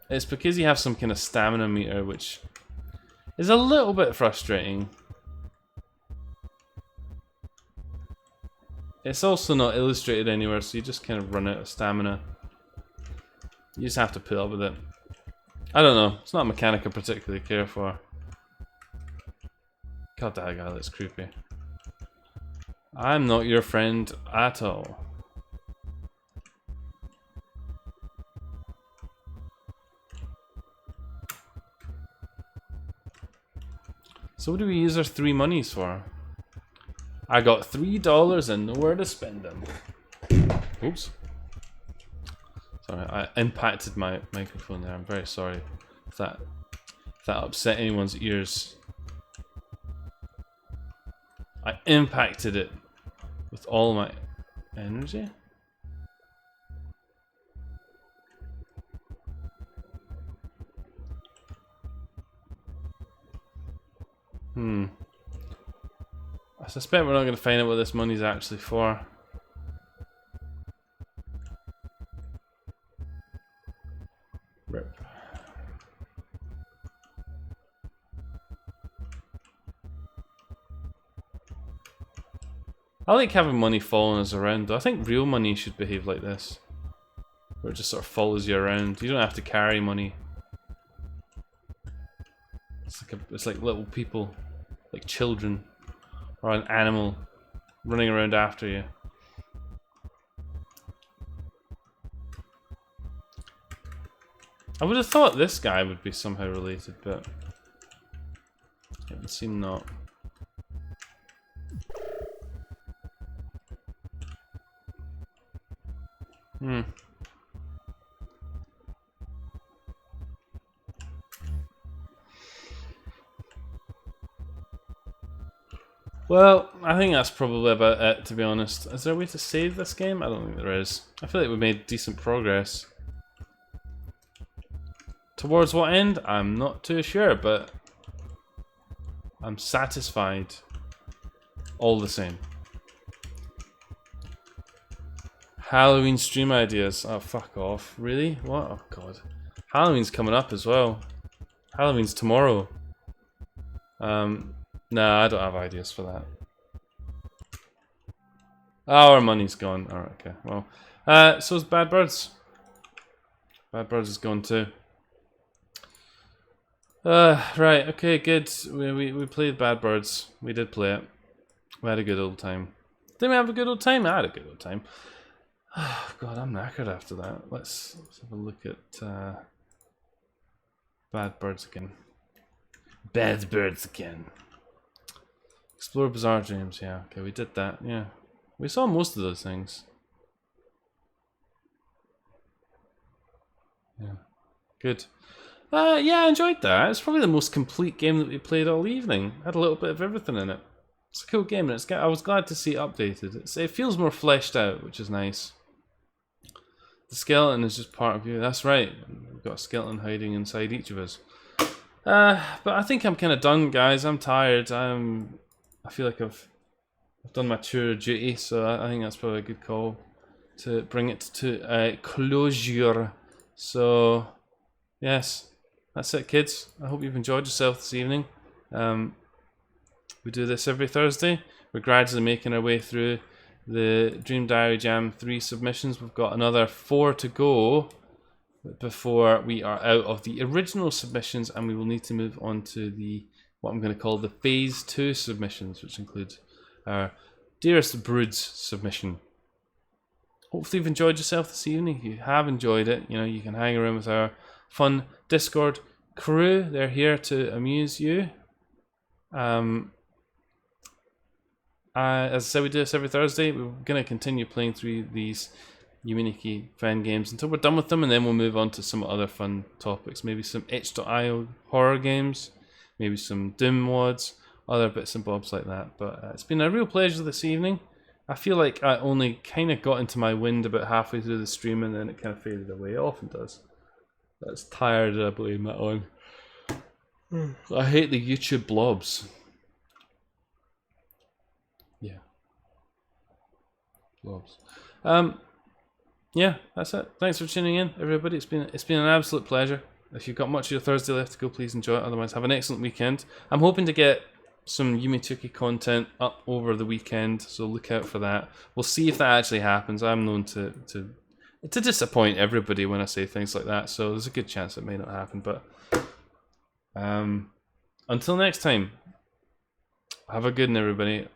It's because you have some kind of stamina meter, which is a little bit frustrating. It's also not illustrated anywhere, so you just kind of run out of stamina. You just have to put up with it. I don't know, it's not a mechanic I particularly care for. God, that guy looks creepy. I'm not your friend at all. So what do we use our 3 monies for? I got $3 and nowhere to spend them. Oops. Sorry, I impacted my microphone there. I'm very sorry if that upset anyone's ears. I impacted it with all my energy. I suspect we're not going to find out what this money's actually for. Rip. I like having money following us around though. I think real money should behave like this, where it just sort of follows you around. You don't have to carry money. It's like little people, like children, or an animal running around after you. I would have thought this guy would be somehow related, but it would seem not. Well, I think that's probably about it, to be honest. Is there a way to save this game? I don't think there is. I feel like we made decent progress. Towards what end? I'm not too sure, but I'm satisfied all the same. Halloween stream ideas. Oh, fuck off. Really? What? Oh, God. Halloween's coming up as well. Halloween's tomorrow. Nah, I don't have ideas for that. Oh, our money's gone. Alright, okay. Well, so is Bad Birds. Bad Birds is gone too. Right, okay, good. We played Bad Birds. We did play it. We had a good old time. Didn't we have a good old time? I had a good old time. Oh, God, I'm knackered after that. Let's have a look at Bad Birds again. Bad Birds again. Explore Bizarre Dreams, yeah. Okay, we did that, yeah. We saw most of those things. Yeah. Good. Yeah, I enjoyed that. It's probably the most complete game that we played all evening. Had a little bit of everything in it. It's a cool game, and I was glad to see it updated. It feels more fleshed out, which is nice. The skeleton is just part of you. That's right. We've got a skeleton hiding inside each of us. But I think I'm kind of done, guys. I'm tired. I feel like I've done my tour of duty, so I think that's probably a good call to bring it to closure. So, yes, that's it, kids. I hope you've enjoyed yourself this evening. We do this every Thursday. We're gradually making our way through the Dream Diary Jam 3 submissions. We've got another 4 to go before we are out of the original submissions, and we will need to move on to the what I'm going to call the Phase 2 submissions, which includes our Dearest Broods submission. Hopefully you've enjoyed yourself this evening. If you have enjoyed it, you know, you can hang around with our fun Discord crew. They're here to amuse you. As I said, we do this every Thursday. We're going to continue playing through these Yuminiki fan games until we're done with them, and then we'll move on to some other fun topics. Maybe some itch.io horror games, maybe some Doom mods, other bits and bobs like that. But it's been a real pleasure this evening. I feel like I only kind of got into my wind about halfway through the stream, and then it kind of faded away. It often does. That's tired, I blame that on. I hate the YouTube blobs. Yeah. Blobs. Yeah, that's it. Thanks for tuning in, everybody. It's been an absolute pleasure. If you've got much of your Thursday left to go, please enjoy it. Otherwise, have an excellent weekend. I'm hoping to get some Yumituki content up over the weekend, so look out for that. We'll see if that actually happens. I'm known to disappoint everybody when I say things like that, so there's a good chance it may not happen. But until next time, have a good one, everybody.